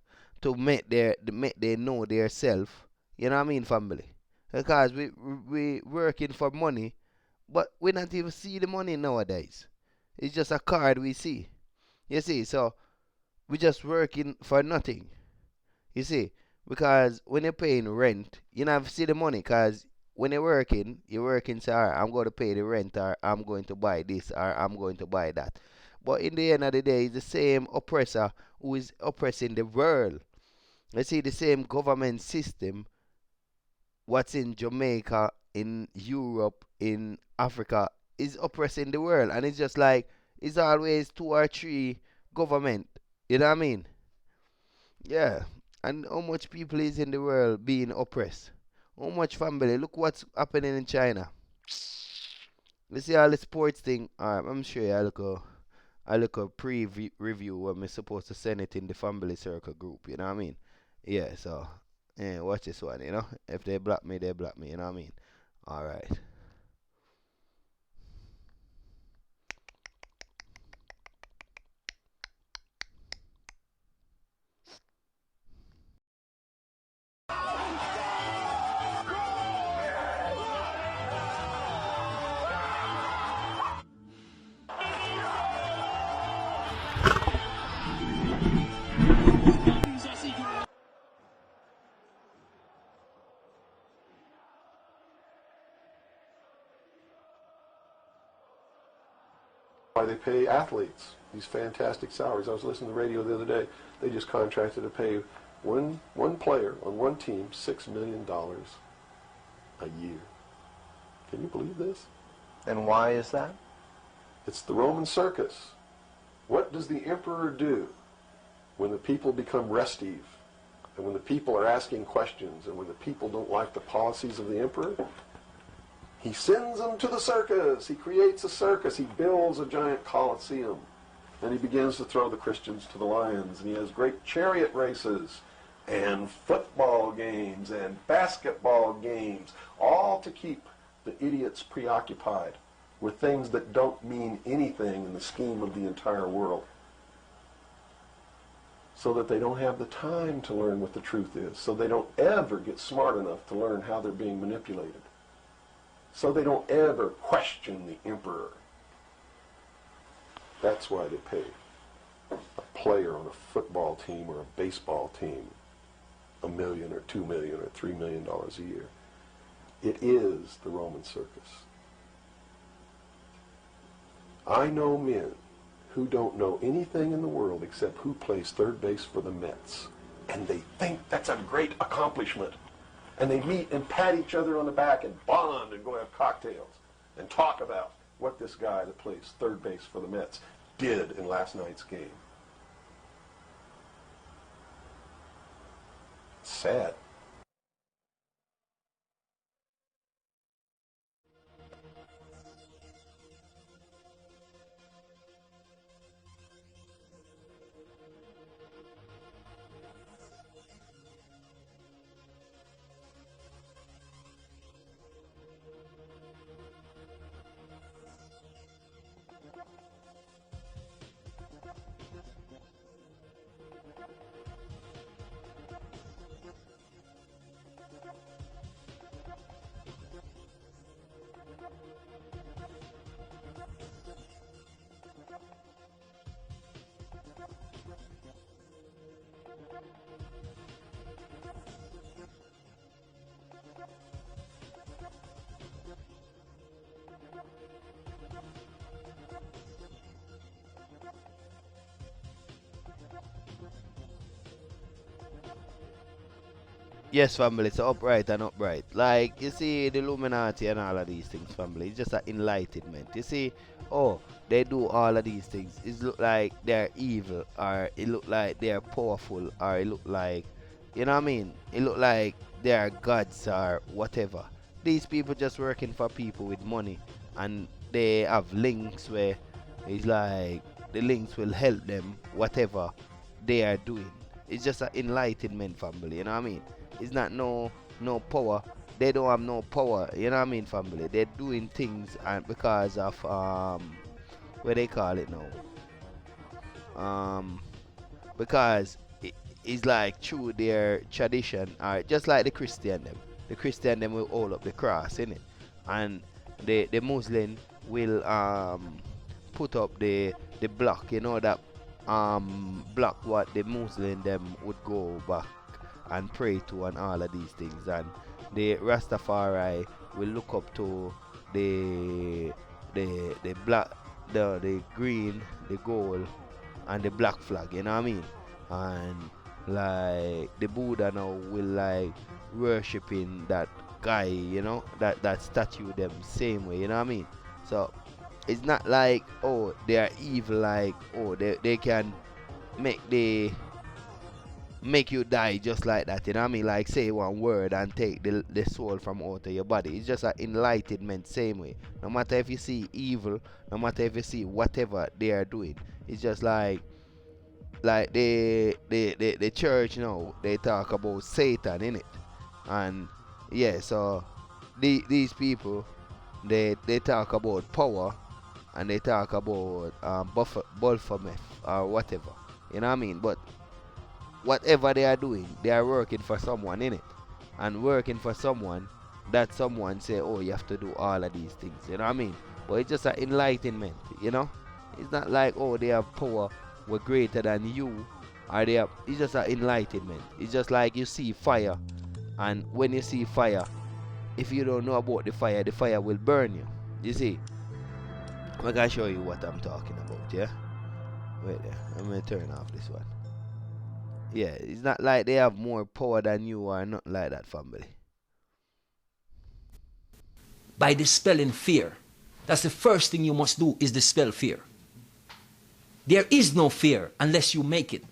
to make they know their self. You know what I mean, family? Because we working for money, but we not even see the money nowadays. It's just a card we see. You see, so we just working for nothing. You see, because when you're paying rent, you never see the money. Because when you're working, say, alright, I'm going to pay the rent, or I'm going to buy this, or I'm going to buy that. But in the end of the day, it's the same oppressor who is oppressing the world. You see, the same government system, what's in Jamaica, in Europe, in Africa, is oppressing the world. And it's just like, it's always 2 or 3 government. You know what I mean? Yeah. And how much people is in the world being oppressed? How much family? Look what's happening in China. You see all the sports thing. I'm sure I look a review when we're supposed to send it in the family circle group. You know what I mean? Yeah. So yeah, watch this one. You know, if they block me, they block me. You know what I mean? All right. Why they pay athletes these fantastic salaries. I was listening to the radio the other day. They just contracted to pay one player on one team $6 million a year. Can you believe this? And why is that? It's the Roman circus. What does the emperor do when the people become restive, and when the people are asking questions, and when the people don't like the policies of the emperor? He sends them to the circus. He creates a circus. He builds a giant coliseum. And he begins to throw the Christians to the lions. And he has great chariot races and football games and basketball games, all to keep the idiots preoccupied with things that don't mean anything in the scheme of the entire world, so that they don't have the time to learn what the truth is, so they don't ever get smart enough to learn how they're being manipulated, so they don't ever question the emperor. That's why they pay a player on a football team or a baseball team $1 million or $2 million or $3 million a year. It is the Roman circus. I know men who don't know anything in the world except who plays third base for the Mets, and they think that's a great accomplishment. And they meet and pat each other on the back and bond and go have cocktails and talk about what this guy that plays third base for the Mets did in last night's game. It's sad. Yes, family, so upright and upright. Like, you see, the Illuminati and all of these things, family, it's just an enlightenment. You see, oh, they do all of these things. It look like they're evil, or it look like they're powerful, or it look like, you know what I mean? It look like they're gods or whatever. These people just working for people with money, and they have links where it's like the links will help them, whatever they are doing. It's just an enlightenment, family, you know what I mean? It's not no power. They don't have no power, you know what I mean, family? They're doing things and because of what they call it now. Because it's like through their tradition, or just like the Christian them. The Christian them will hold up the cross, innit? And the Muslim will put up the block, you know, that block what the Muslim them would go back and pray to and all of these things. And the Rastafari will look up to the black, the green, the gold, and the black flag, you know what I mean? And like the Buddha now will like worshiping that guy, you know, that statue them same way, you know what I mean? So it's not like, oh, they are evil, like, oh, they can make you die just like that, you know what I mean? Like say one word and take the soul from out of your body. It's just an enlightenment same way. No matter if you see evil, no matter if you see whatever they are doing, it's just like the church, you know, they talk about Satan in it. And yeah, so these people, they talk about power, and they talk about Baphomet or whatever, you know what I mean? But whatever they are doing, they are working for someone in it, and working for someone, that someone say, oh, you have to do all of these things, you know what I mean? But it's just an enlightenment, you know? It's not like, oh, they have power, we're greater than you, or they have, it's just an enlightenment. It's just like you see fire, and when you see fire, if you don't know about the fire will burn you. You see? I'm gonna show you what I'm talking about, yeah? Wait there, I'm gonna turn off this one. Yeah, it's not like they have more power than you or nothing like that, family. By dispelling fear. That's the first thing you must do, is dispel fear. There is no fear unless you make it.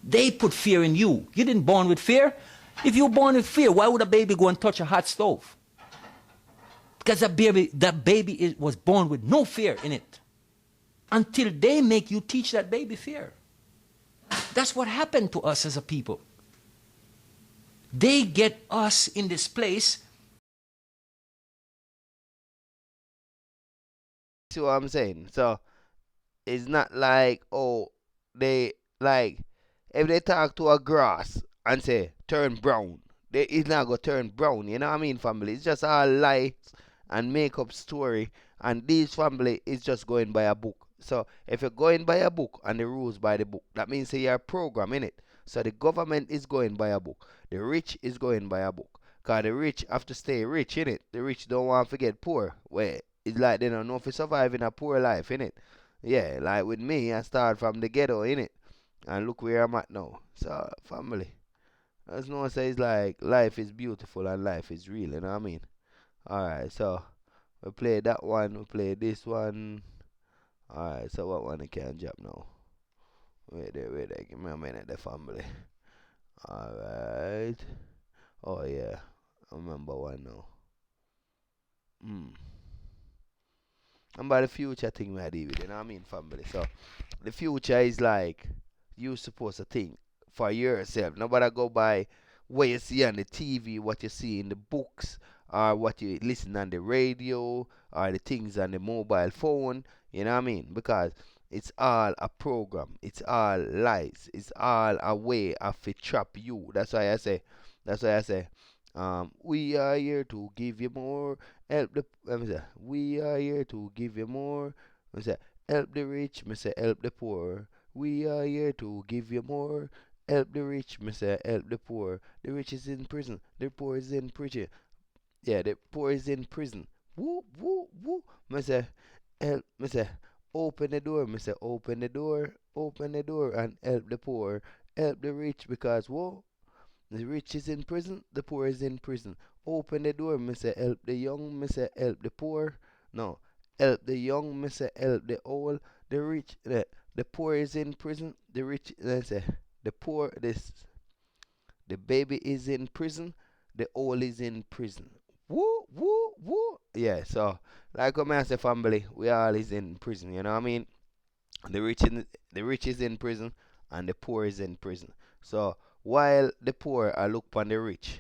They put fear in you. You didn't born with fear. If you were born with fear, why would a baby go and touch a hot stove? Because that baby was born with no fear in it. Until they make you teach that baby fear. That's what happened to us as a people. They get us in this place. See what I'm saying? So it's not like, oh, they like, if they talk to a grass and say turn brown, it's not gonna turn brown, you know what I mean, family? It's just all lies and make up story, and this family is just going by a book. So if you're going by a book and the rules by the book, that means you're programming it. So the government is going by a book. The rich is going by a book. Because the rich have to stay rich, innit? The rich don't want to get poor. Where it's like they don't know if you survive in a poor life, innit? Yeah, like with me, I start from the ghetto, innit? And look where I'm at now. So, family. As no one says, like, life is beautiful and life is real, you know what I mean? Alright, so we play that one, we play this one. Alright, so what one I can drop now? Wait there, give me a minute, the family. Alright. Oh yeah, I remember one now. And by the future thing we deal with, you know what I mean, family? So the future is like, you supposed to think for yourself. Nobody go by what you see on the TV, what you see in the books, or what you listen on the radio, or the things on the mobile phone. You know what I mean? Because it's all a program. It's all lies. It's all a way of to trap you. That's why I say, we are here to give you more. Help the, we are here to give you more. I say, help the rich. I say, help the poor. We are here to give you more. Help the rich. I say, help the poor. The rich is in prison. The poor is in prison. Yeah, the poor is in prison. Woo, woo, woo. I say, help. I say, open the door. I say, open the door. Open the door and help the poor. Help the rich because, whoa, The rich is in prison, the poor is in prison. Open the door, me say help the young, me say help the poor. No, help the young, me say help the old. The rich, the poor is in prison, the rich, let's say, the poor, the baby is in prison, the old is in prison. Woo, woo, woo. Yeah, so, like I say, family, we all is in prison, you know what I mean? The rich is in prison, and the poor is in prison. So, while the poor are look upon the rich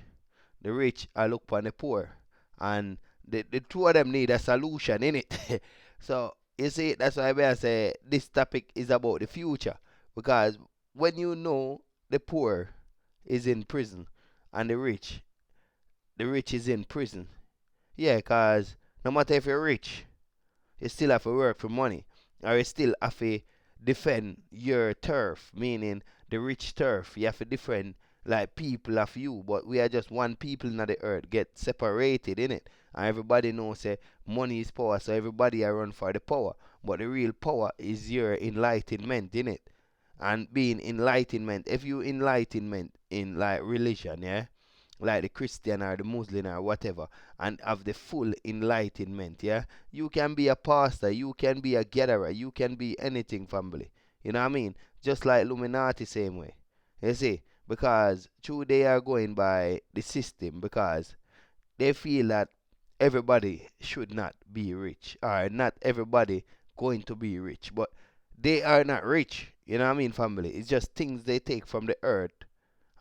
are look upon the poor, and the two of them need a solution in it. So you see, that's why I say this topic is about the future, because when you know the poor is in prison and the rich is in prison, yeah, cause no matter if you're rich, you still have to work for money, or you still have to defend your turf, meaning the rich turf. You have to defend like people of you, but we are just one people in the earth get separated in it. And everybody knows say money is power, so everybody are run for the power. But the real power is your enlightenment in it. And being enlightenment, if you enlightenment in like religion, yeah, like the Christian or the Muslim or whatever, and have the full enlightenment, yeah, you can be a pastor, you can be a gatherer, you can be anything, family. You know what I mean? Just like Illuminati same way. You see? Because true, they are going by the system because they feel that everybody should not be rich, or not everybody going to be rich, but they are not rich. You know what I mean, family? It's just things they take from the earth,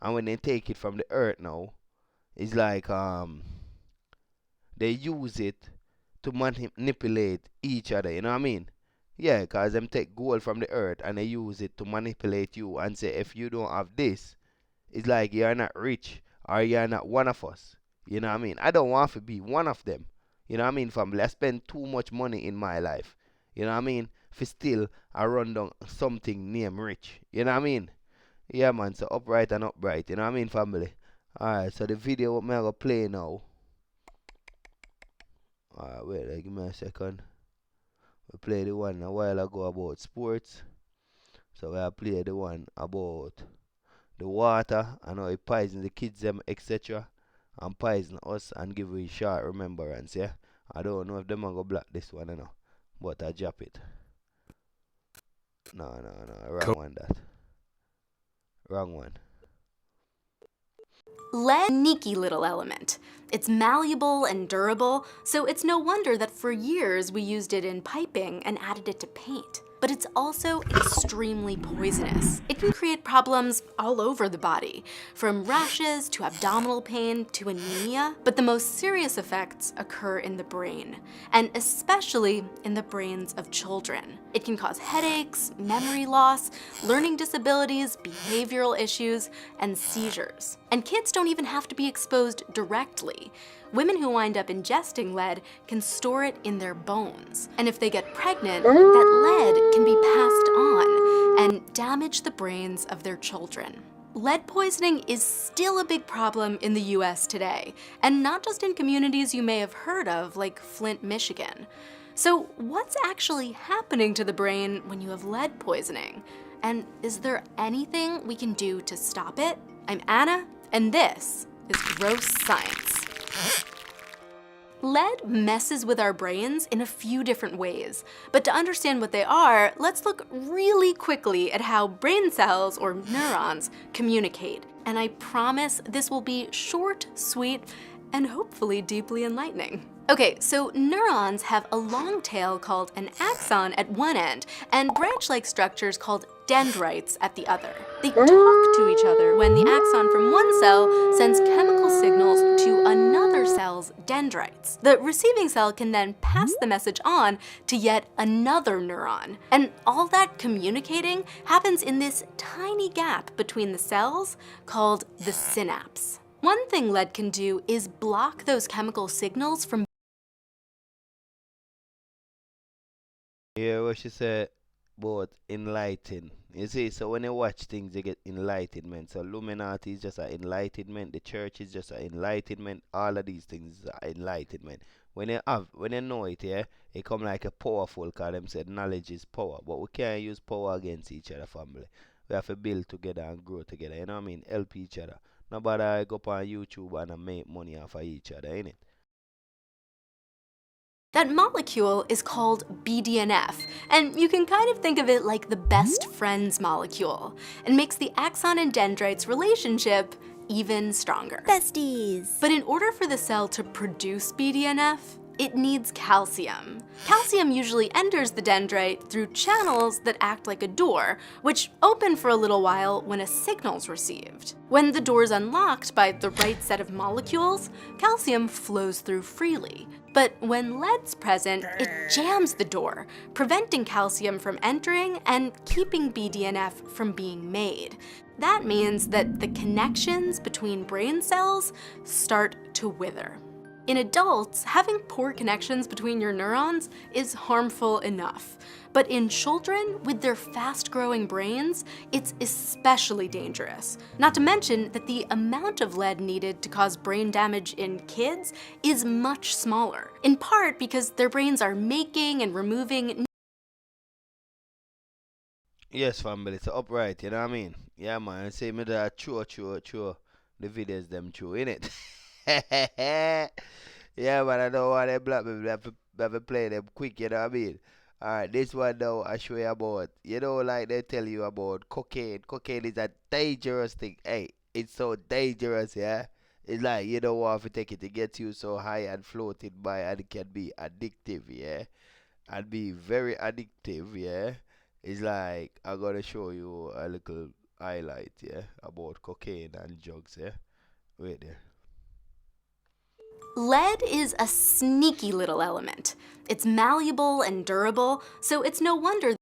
and when they take it from the earth now, it's like they use it to manipulate each other. You know what I mean? Yeah, cause them take gold from the earth and they use it to manipulate you and say if you don't have this, it's like you're not rich or you're not one of us. You know what I mean? I don't want to be one of them. You know what I mean, family? I spend too much money in my life. You know what I mean? For still I run down something named rich. You know what I mean? Yeah, man. So upright and upright. You know what I mean, family? Alright, so the video what I'm gonna play now. Alright, wait, give me a second. We played the one a while ago about sports. So I played the one about the water and how it poison the kids them, etc. And poison us and give we short remembrance, yeah? I don't know if them are gonna block this one, you know. But I drop it. No, wrong one that. Wrong one. Lead, sneaky little element. It's malleable and durable, so it's no wonder that for years we used it in piping and added it to paint. But it's also extremely poisonous. It can create problems all over the body, from rashes to abdominal pain to anemia. But the most serious effects occur in the brain, and especially in the brains of children. It can cause headaches, memory loss, learning disabilities, behavioral issues, and seizures. And kids don't even have to be exposed directly. Women who wind up ingesting lead can store it in their bones. And if they get pregnant, that lead can be passed on and damage the brains of their children. Lead poisoning is still a big problem in the US today, and not just in communities you may have heard of, like Flint, Michigan. So what's actually happening to the brain when you have lead poisoning? And is there anything we can do to stop it? I'm Anna, and this is Gross Science. Lead messes with our brains in a few different ways, but to understand what they are, let's look really quickly at how brain cells, or neurons, communicate. And I promise this will be short, sweet, and hopefully deeply enlightening. Okay, so neurons have a long tail called an axon at one end, and branch-like structures called dendrites at the other. They talk to each other when the axon from one cell sends chemical signals to another cell's dendrites. The receiving cell can then pass the message on to yet another neuron. And all that communicating happens in this tiny gap between the cells called the synapse. One thing lead can do is block those chemical signals from Yeah, what she said about enlighten. You see, so when you watch things, you get enlightenment. So Illuminati is just an enlightenment. The church is just an enlightenment. All of these things are enlightenment. When you know it, yeah, it come like a powerful, because them said knowledge is power. But we can't use power against each other, family. We have to build together and grow together. You know what I mean? Help each other. Nobody go up on YouTube and make money off of each other, innit? That molecule is called BDNF, and you can kind of think of it like the best friends molecule, and makes the axon and dendrites relationship even stronger. Besties! But in order for the cell to produce BDNF, it needs calcium. Calcium usually enters the dendrite through channels that act like a door, which open for a little while when a signal's received. When the door's unlocked by the right set of molecules, calcium flows through freely. But when lead's present, it jams the door, preventing calcium from entering and keeping BDNF from being made. That means that the connections between brain cells start to wither. In adults, having poor connections between your neurons is harmful enough. But in children, with their fast-growing brains, it's especially dangerous. Not to mention that the amount of lead needed to cause brain damage in kids is much smaller, in part because their brains are making and removing. Yes, family, it's upright, you know what I mean? Yeah, man, say me that chua, the videos them true, innit? Yeah, man, I don't want them black people have to play them quick, you know what I mean? Alright, this one now I show you about, you know, like they tell you about cocaine. Cocaine is a dangerous thing. Hey, it's so dangerous, yeah? It's like you don't want to take it, it gets you so high and floated by, and it can be addictive, yeah? And be very addictive, yeah? It's like, I'm gonna show you a little highlight, yeah? About cocaine and drugs, yeah? Wait there. Lead is a sneaky little element. It's malleable and durable, so it's no wonder.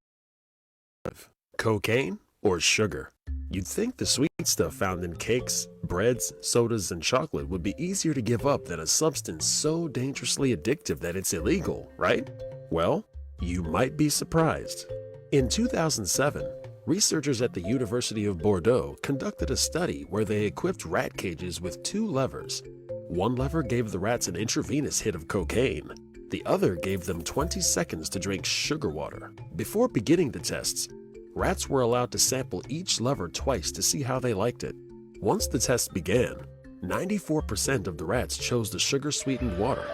Cocaine or sugar? You'd think the sweet stuff found in cakes, breads, sodas, and chocolate would be easier to give up than a substance so dangerously addictive that it's illegal, right? Well, you might be surprised. In 2007, researchers at the University of Bordeaux conducted a study where they equipped rat cages with 2 levers. One lever gave the rats an intravenous hit of cocaine. The other gave them 20 seconds to drink sugar water. Before beginning the tests, rats were allowed to sample each lever twice to see how they liked it. Once the test began, 94% of the rats chose the sugar-sweetened water.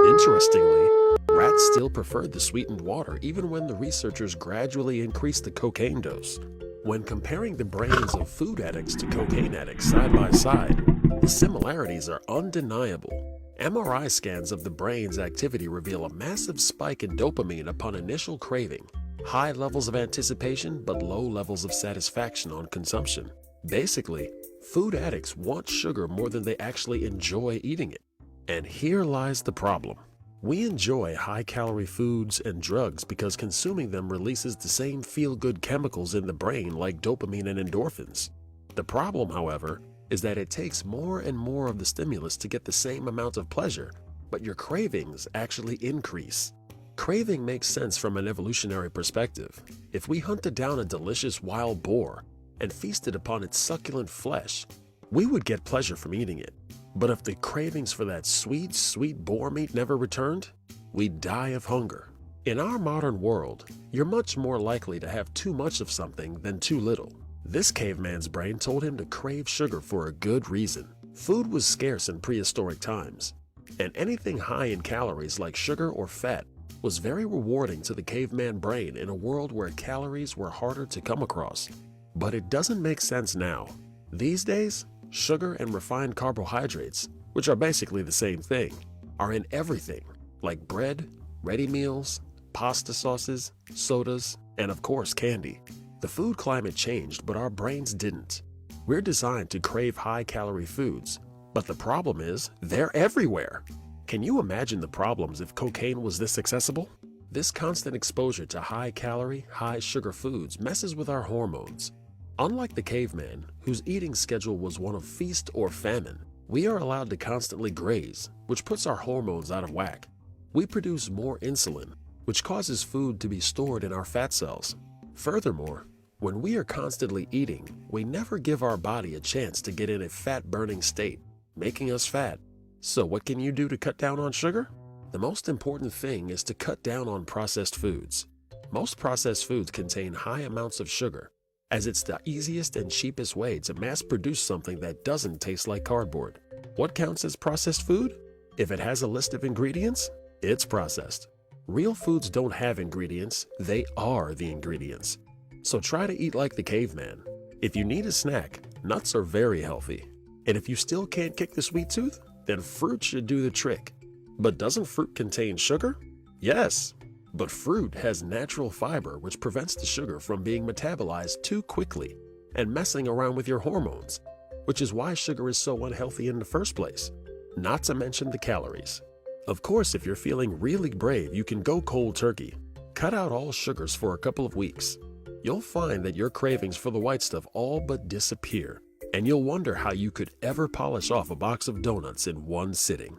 Interestingly, rats still preferred the sweetened water even when the researchers gradually increased the cocaine dose. When comparing the brains of food addicts to cocaine addicts side by side, the similarities are undeniable. MRI scans of the brain's activity reveal a massive spike in dopamine upon initial craving, high levels of anticipation but low levels of satisfaction on consumption. Basically, food addicts want sugar more than they actually enjoy eating it. And here lies the problem. We enjoy high-calorie foods and drugs because consuming them releases the same feel-good chemicals in the brain like dopamine and endorphins. The problem, however, is that it takes more and more of the stimulus to get the same amount of pleasure, but your cravings actually increase. Craving makes sense from an evolutionary perspective. If we hunted down a delicious wild boar and feasted upon its succulent flesh, we would get pleasure from eating it. But if the cravings for that sweet, sweet boar meat never returned, we'd die of hunger. In our modern world, you're much more likely to have too much of something than too little. This caveman's brain told him to crave sugar for a good reason. Food was scarce in prehistoric times, and anything high in calories like sugar or fat was very rewarding to the caveman brain in a world where calories were harder to come across. But it doesn't make sense now. These days, sugar and refined carbohydrates, which are basically the same thing, are in everything, like bread, ready meals, pasta sauces, sodas, and of course candy. The food climate changed, but our brains didn't. We're designed to crave high-calorie foods, but the problem is they're everywhere. Can you imagine the problems if cocaine was this accessible? This constant exposure to high-calorie, high-sugar foods messes with our hormones. Unlike the caveman, whose eating schedule was one of feast or famine, we are allowed to constantly graze, which puts our hormones out of whack. We produce more insulin, which causes food to be stored in our fat cells. Furthermore, when we are constantly eating, we never give our body a chance to get in a fat-burning state, making us fat. So what can you do to cut down on sugar? The most important thing is to cut down on processed foods. Most processed foods contain high amounts of sugar, as it's the easiest and cheapest way to mass produce something that doesn't taste like cardboard. What counts as processed food? If it has a list of ingredients, it's processed. Real foods don't have ingredients, they are the ingredients. So try to eat like the caveman. If you need a snack, nuts are very healthy. And if you still can't kick the sweet tooth, then fruit should do the trick. But doesn't fruit contain sugar? Yes, but fruit has natural fiber which prevents the sugar from being metabolized too quickly and messing around with your hormones, which is why sugar is so unhealthy in the first place. Not to mention the calories. Of course, if you're feeling really brave, you can go cold turkey. Cut out all sugars for a couple of weeks. You'll find that your cravings for the white stuff all but disappear, and you'll wonder how you could ever polish off a box of donuts in one sitting.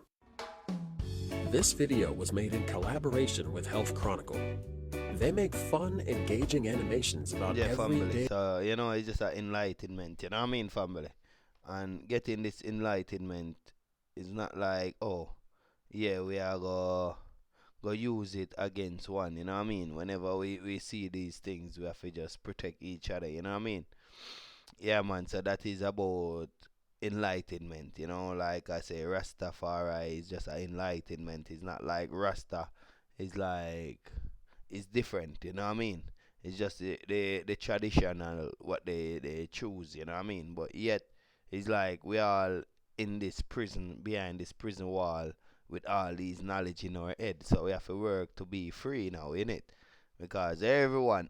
This video was made in collaboration with Health Chronicle. They make fun, engaging animations about everyday... So, you know, it's just an enlightenment, you know what I mean, family? And getting this enlightenment is not like, oh, yeah, we are go use it against one, you know what I mean? Whenever we see these things, we have to just protect each other, you know what I mean? Yeah, man, so that is about enlightenment, you know, like I say, Rastafari is just an enlightenment. It's not like Rasta, it's like, it's different, you know what I mean? It's just the traditional, what they choose, you know what I mean? But yet, it's like we all in this prison, behind this prison wall, with all these knowledge in our head. So we have to work to be free now, innit? Because everyone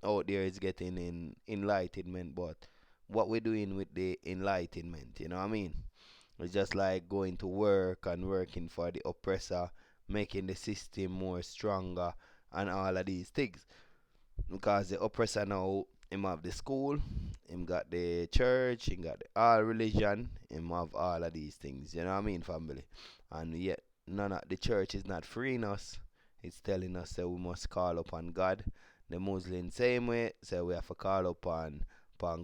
out there is getting enlightenment, but what we're doing with the enlightenment, you know what I mean? It's just like going to work and working for the oppressor, making the system more stronger and all of these things. Because the oppressor now, him have the school, him got the church, him got all religion, him have all of these things, you know what I mean, family? And yet, none of the church is not freeing us. It's telling us that we must call upon God. The Muslims same way, so we have to call upon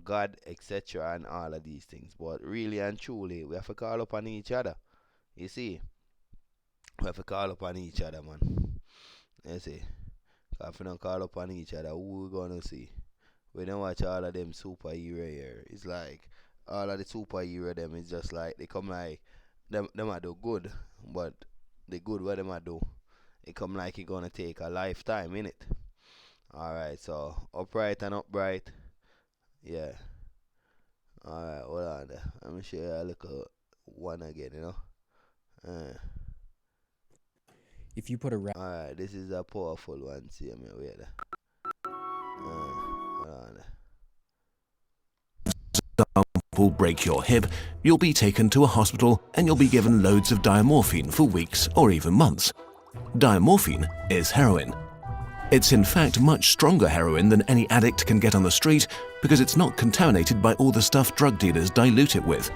God, etc. and all of these things. But really and truly, we have to call upon each other. You see? We have to call upon each other, man. You see? If we don't call upon each other, who we gonna see? We don't watch all of them superhero here. It's like, all of the superhero them is just like, they come like, them are do good, but the good what them are do, it come like it gonna take a lifetime, innit? Alright, so upright and upright. Yeah. Alright, hold on there. Let me show you a little one again, you know. If you put a alright, this is a powerful one. See me wait there. Hold on there. Will break your hip, you'll be taken to a hospital and you'll be given loads of diamorphine for weeks or even months. Diamorphine is heroin. It's in fact much stronger heroin than any addict can get on the street because it's not contaminated by all the stuff drug dealers dilute it with.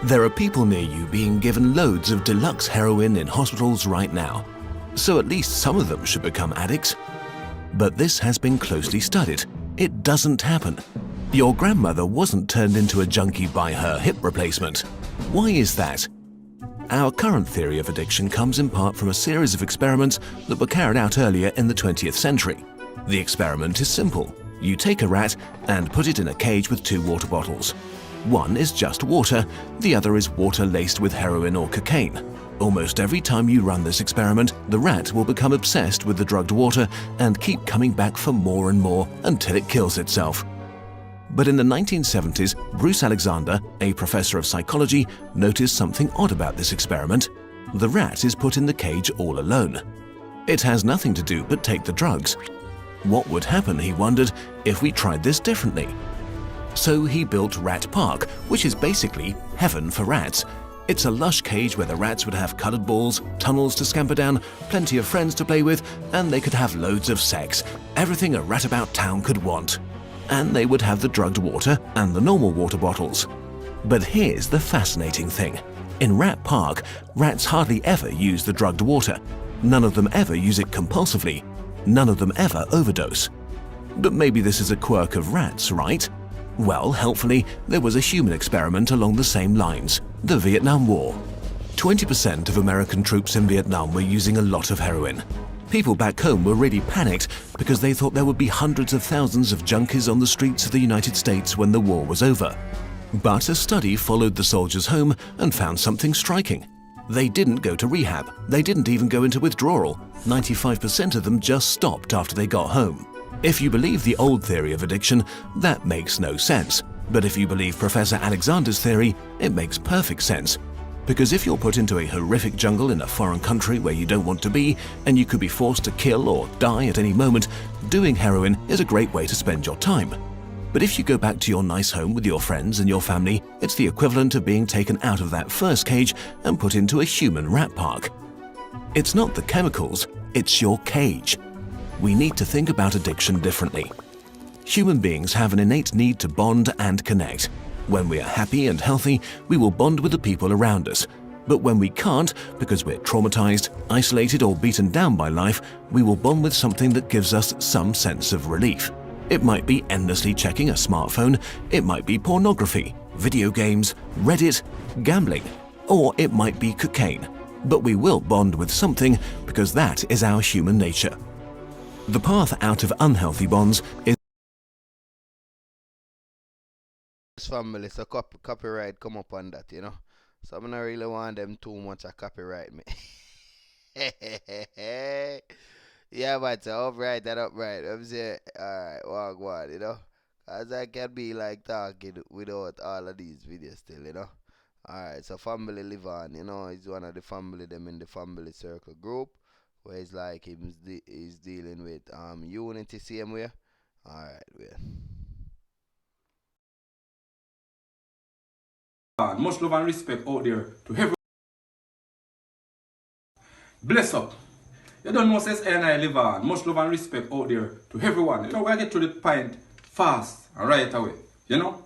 There are people near you being given loads of deluxe heroin in hospitals right now, so at least some of them should become addicts. But this has been closely studied. It doesn't happen. Your grandmother wasn't turned into a junkie by her hip replacement. Why is that? Our current theory of addiction comes in part from a series of experiments that were carried out earlier in the 20th century. The experiment is simple. You take a rat and put it in a cage with 2 water bottles. One is just water, the other is water laced with heroin or cocaine. Almost every time you run this experiment, the rat will become obsessed with the drugged water and keep coming back for more and more until it kills itself. But in the 1970s, Bruce Alexander, a professor of psychology, noticed something odd about this experiment. The rat is put in the cage all alone. It has nothing to do but take the drugs. What would happen, he wondered, if we tried this differently? So he built Rat Park, which is basically heaven for rats. It's a lush cage where the rats would have colored balls, tunnels to scamper down, plenty of friends to play with, and they could have loads of sex. Everything a rat about town could want. And they would have the drugged water and the normal water bottles. But here's the fascinating thing. In Rat Park, rats hardly ever use the drugged water. None of them ever use it compulsively. None of them ever overdose. But maybe this is a quirk of rats, right? Well, helpfully, there was a human experiment along the same lines, the Vietnam War. 20% of American troops in Vietnam were using a lot of heroin. People back home were really panicked because they thought there would be hundreds of thousands of junkies on the streets of the United States when the war was over. But a study followed the soldiers home and found something striking. They didn't go to rehab. They didn't even go into withdrawal. 95% of them just stopped after they got home. If you believe the old theory of addiction, that makes no sense. But if you believe Professor Alexander's theory, it makes perfect sense. Because if you're put into a horrific jungle in a foreign country where you don't want to be, and you could be forced to kill or die at any moment, doing heroin is a great way to spend your time. But if you go back to your nice home with your friends and your family, it's the equivalent of being taken out of that first cage and put into a human rat park. It's not the chemicals, it's your cage. We need to think about addiction differently. Human beings have an innate need to bond and connect. When we are happy and healthy, we will bond with the people around us. But when we can't, because we're traumatized, isolated, or beaten down by life, we will bond with something that gives us some sense of relief. It might be endlessly checking a smartphone, it might be pornography, video games, Reddit, gambling, or it might be cocaine. But we will bond with something because that is our human nature. The path out of unhealthy bonds is family, so copyright come up on that, you know. So I don't really want them too much to copyright me. Yeah, but so upright and upright. I'm saying, alright, walk one, you know. Cause I can be like talking without all of these videos still, you know. Alright, so family live on, you know, he's one of the family them in the family circle group where it's like he's dealing with unity same way. Alright, yeah. Much love and respect out there to everyone. Bless up. You don't know says and I live on. Much love and respect out there to everyone. You know, we get to the point fast and right away. You know?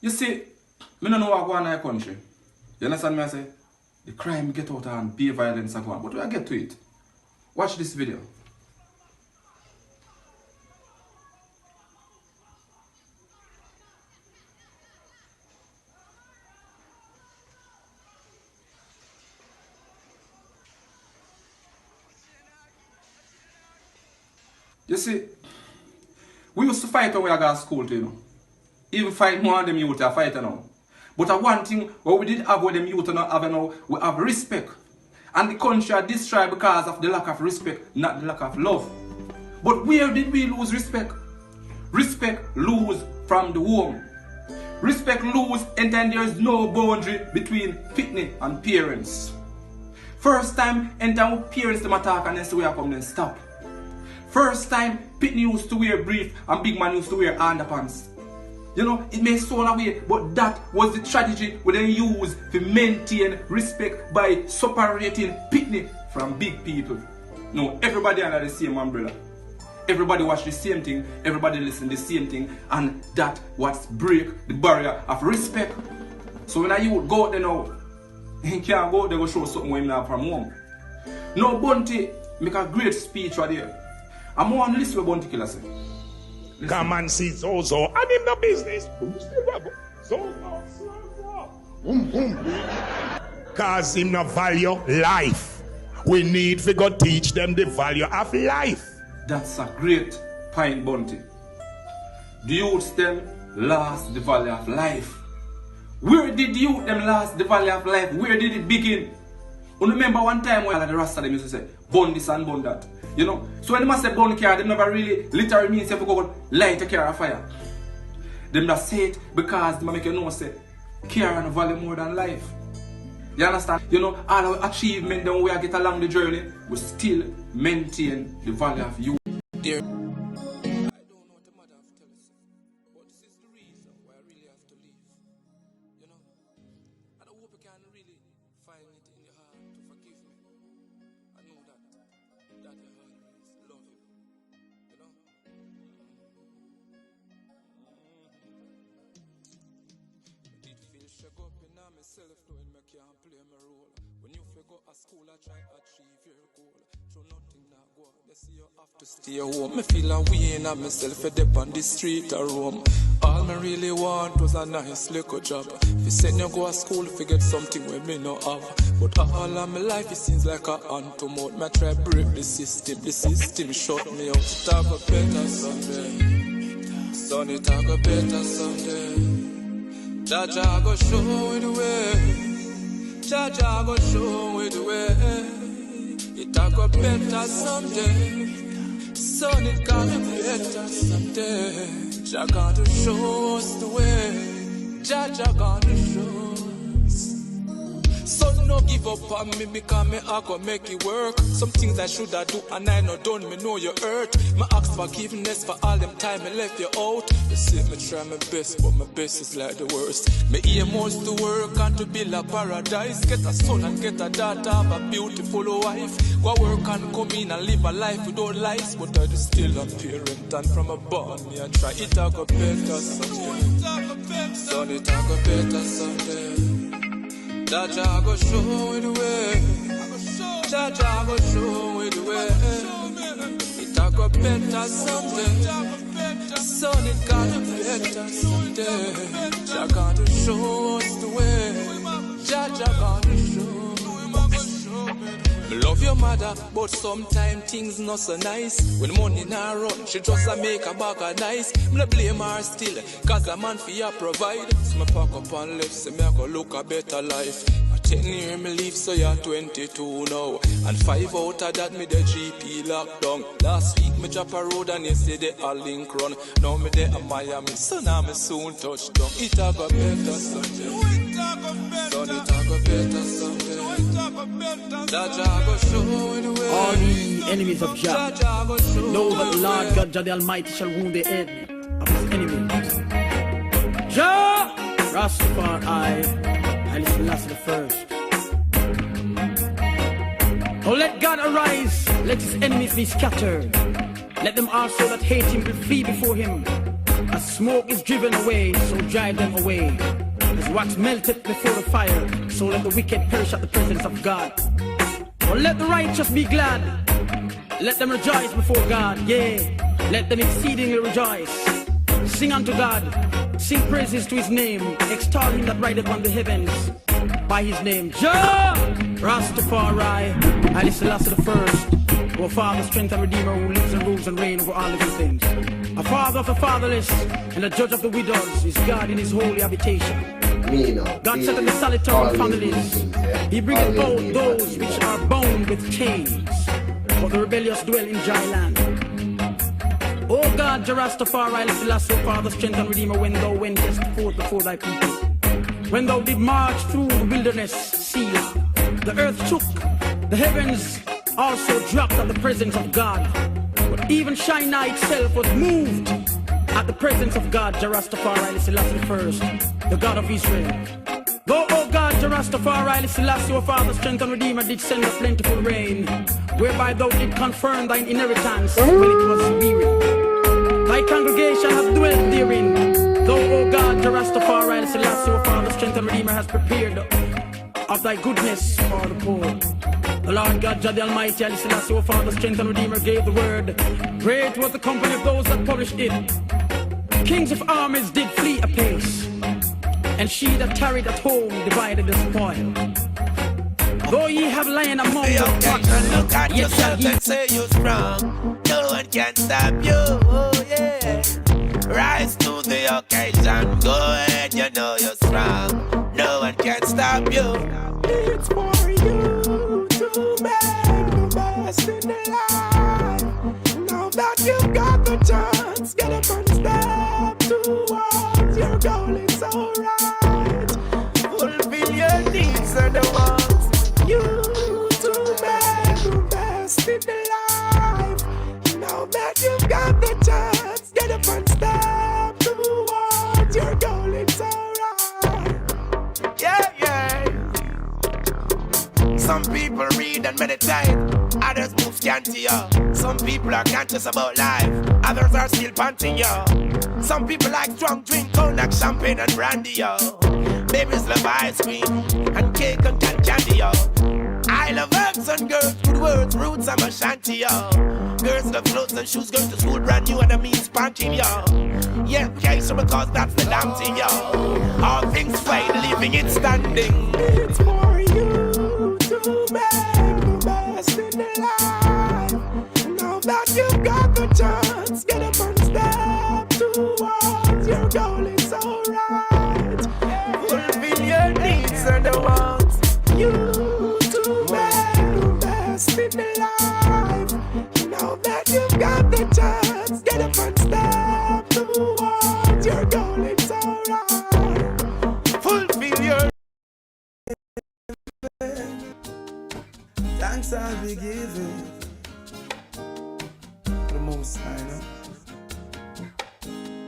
You see, I don't know what going on in the country. You understand me? I say, the crime get out and be violence and go on. But we get to it. Watch this video. You see, we used to fight when we got to school too, you know. Even fight more than them youth are fighting now. But one thing what we did have with them youth not have now, we have respect. And the country are destroyed because of the lack of respect, not the lack of love. But where did we lose respect? Respect lose from the home. Respect lose and then there is no boundary between pitney and parents. First time enter with parents them attack and then say we are come then stop. First time, pitney used to wear brief and big man used to wear underpants. You know, it may sound away, but that was the strategy we then used to maintain respect by separating pitney from big people. No, everybody under the same umbrella. Everybody watch the same thing, everybody listen the same thing, and that what break the barrier of respect. So when you go out there now, he can't go out there go show something when him from home. No, Bunty make a great speech right there. I'm more on the list with Bunty Killer say. Come and see Zozo and him the business. Cause him no value life. We need to go teach them the value of life. That's a great point, Bunty. The youths them lost the value of life. Where did the youth them lost the value of life? Where did it begin? You remember one time when the Rasta them used to say, bun this and bun that. You know? So when they say bun car, they never really literally means if you go light a car of fire. Them that say it because they make you know say care and value more than life. You understand? You know, all our achievement then we get along the journey, we still maintain the value of you. There. Stay home, me feel a way in myself a dip on the street or roam. All me really want was a nice little job. If you send you go to school, if you get something where me no have. But all of my life it seems like a hand to mouth. Me try break the system shut me out. It a go better someday, son, it a go better someday. Jaja go show me the way, Jaja go show me the way. It a go better someday. Son, it gotta be better someday. Jah gotta show us the way. Jah gotta show us. Son, no give up on me because me I go make it work. Some things I shoulda do and I no done. Me know you hurt. Me ask forgiveness for all them time I left you out. You see me try my best, but my best is like the worst. Me aim was to work and to build a paradise. Get a son and get a daughter, have a beautiful wife. Go work and come in and live a life without lies. But I just still a parent and from a born me I try. It a go better someday. Son, it a go better someday. Jaja go show me the way. Jaja go show me the way. It a go better someday. Son, it gotta be better someday. Jaja gotta show us the way. Jaja gotta show. Me love your mother, but sometimes things not so nice. When money not run, she just a make a bag of nice. Me blame her still, cause a man for ya provide. So me pack up and left, so me I go look a better life. 10 years me leave, so you're 22 now. And 5 out of that me the GP locked down. Last week me drop a road and yesterday a link run. Now me there in Miami, so now me soon touch down. It a go better someday. Son, it a go better someday. Jaja go show me the way. All the enemies of Jah know that the Lord God, Jah the Almighty, shall wound the head of his enemies. Jah, Rastafari, Haile Selassie the first. Oh, let God arise, let his enemies be scattered. Let them also that hate him will flee before him. As smoke is driven away, so drive them away. As wax melted before the fire, so let the wicked perish at the presence of God. Oh, let the righteous be glad. Let them rejoice before God, yea, let them exceedingly rejoice. Sing unto God, sing praises to his name, extol him that rideth on the heavens by his name. Jah, Rastafari, Haile Selassie the first, our Father, strength and Redeemer, who lives and rules and reigns over all living things. A father of the fatherless and a judge of the widows is God in his holy habitation. God set up the solitary families. He bringeth out those which are bound with chains, but the rebellious dwell in dry land. O God, Jah Rastafari, Haile Selassie, Father, strength and Redeemer, when thou wentest forth before thy people, when thou did march through the wilderness, Selah, the earth shook, the heavens also dropped at the presence of God. But even Shinar itself was moved at the presence of God, Jah Rastafari, Haile Selassie first, the God of Israel. Though, O God, Jah Rastafari, Haile Selassie, our Father, strength and Redeemer, did send a plentiful rain, whereby thou did confirm thine inheritance when it was weary. Thy congregation hath dwelt therein. Though, O God, Jah Rastafari, Haile Selassie, our Father, strength and Redeemer, has prepared of thy goodness for the poor. The Lord God, Jah the Almighty, Haile Selassie, our Father, strength and Redeemer, gave the word. Great was the company of those that published it. Kings of armies did flee apace, and she that tarried at home divided the spoil. Though ye have lion among you, look at yourself and say you're strong. No one can stop you. Oh, yeah. Rise to the occasion. Go ahead, you know you're strong. No one can stop you. It's for you to make the best in the life. Now that you've got the chance, get up and step towards your goal. It's alright. Fulfill your needs and the wants. You to make the best in the life. Now that you've got the chance, get up and step towards your goal. It's alright. Yeah, yeah. Some people read and meditate, others move scanty, yo. Some people are conscious about life, others are still panting, yo. Some people like strong drink, cognac, champagne and brandy, yo. Babies love ice cream and cake and candy, yo. I love herbs and girls, good words, roots, I'm a shanty, yo. Girls love clothes and shoes, going to school brand new and that means spanking, yo. Yeah, case because that's the damn thing, yo. All things fine, living it standing. It's for you to make the best in the life. Now that you've got the chance, get up and step towards your goal, it's alright. Fulfill your needs and the wants. You to make the best in the life. Now that you've got the chance, get up and step towards your goal, it's alright. Fulfill your thanks I'll be giving the most I know.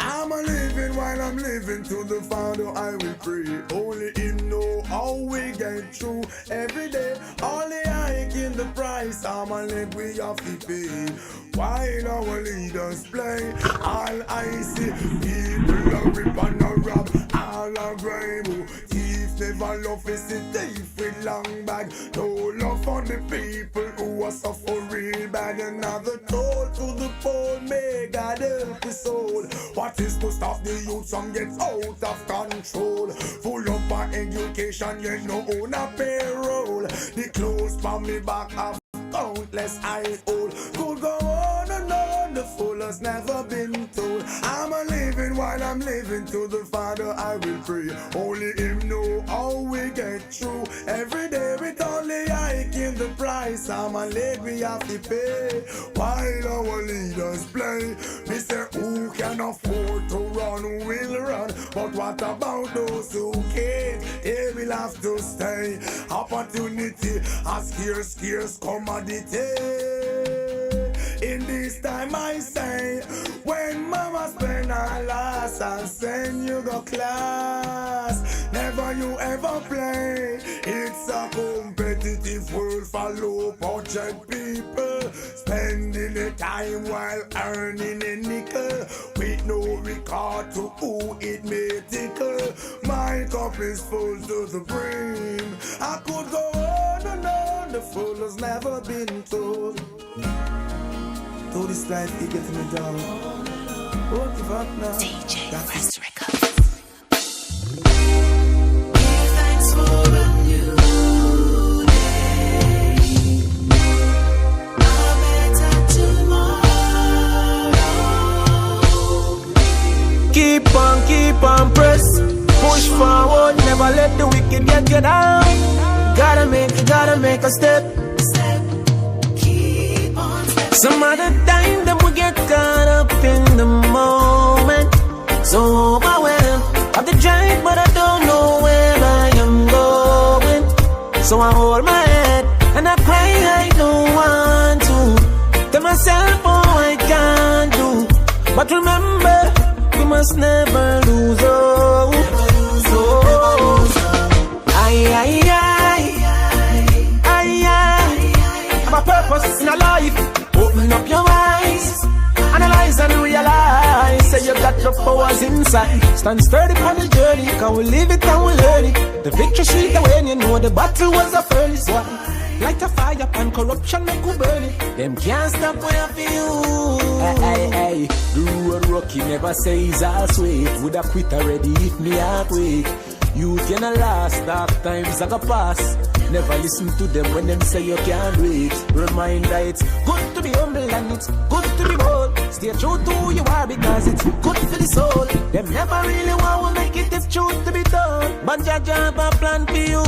I'm a living while I'm living, to the Father I will pray. Only Him know how we get through every day. Only I in the price, I'm a let we have to pay. While our leaders play, all I see people are rip and a rob, all are grime. Thief never love is a thief with long bag. No love for the people who are suffering bad. Another toll to the poor, may God help his soul. What is to stop the youth from get out of control? Full up on education, yet no own a payroll. The clothes from me back have countless I old. Could go on and on, the fool has never been told. I'm a living while I'm living, to the Father I will pray. Only Him know how we get through every day. With only I give the price, I'm a late we have to pay. While our leaders play, we say who can afford to run will run. But what about those who can't? They will have to stay. Opportunity a scarce commodity. In this time I say, when mama spend her last and send you go class, never you ever play. It's a competitive world for low budget people, spending the time while earning a nickel, with no regard to who it may tickle. My cup is full to the brim. I could go on and on, the fool has never been told. Through this life, he gets me down. Don't give up now. DJ Press Records. Give thanks for a new day. A better tomorrow. keep on press. Push forward, never let the wicked get you down. Gotta make a step. Some other time that we get caught up in the moment, so overwhelmed of the drive, but I don't know where I am going. So I hold my head and I cry, I don't want to. Tell myself, oh, I can't do. But remember, we must never lose, oh, I have a purpose in a life. Open up your eyes, analyze and realize. Say you got the powers inside. Stand sturdy on the journey, cause we live it and we learn it. The victory sweet when you know the battle was a furnace. Light a fire and corruption make you burn it. Them can't stop when I feel. Hey, the road rocky never says all sweet. Would I quit already if me heartbreak? You gonna last, dark times I go pass. Never listen to them when them say you can't wait. Reminder, it's good to be humble and it's good to be bold. Stay true to who you are because it's good for the soul. Them never really want to make it if truth to be done. But Jah have a plan for you.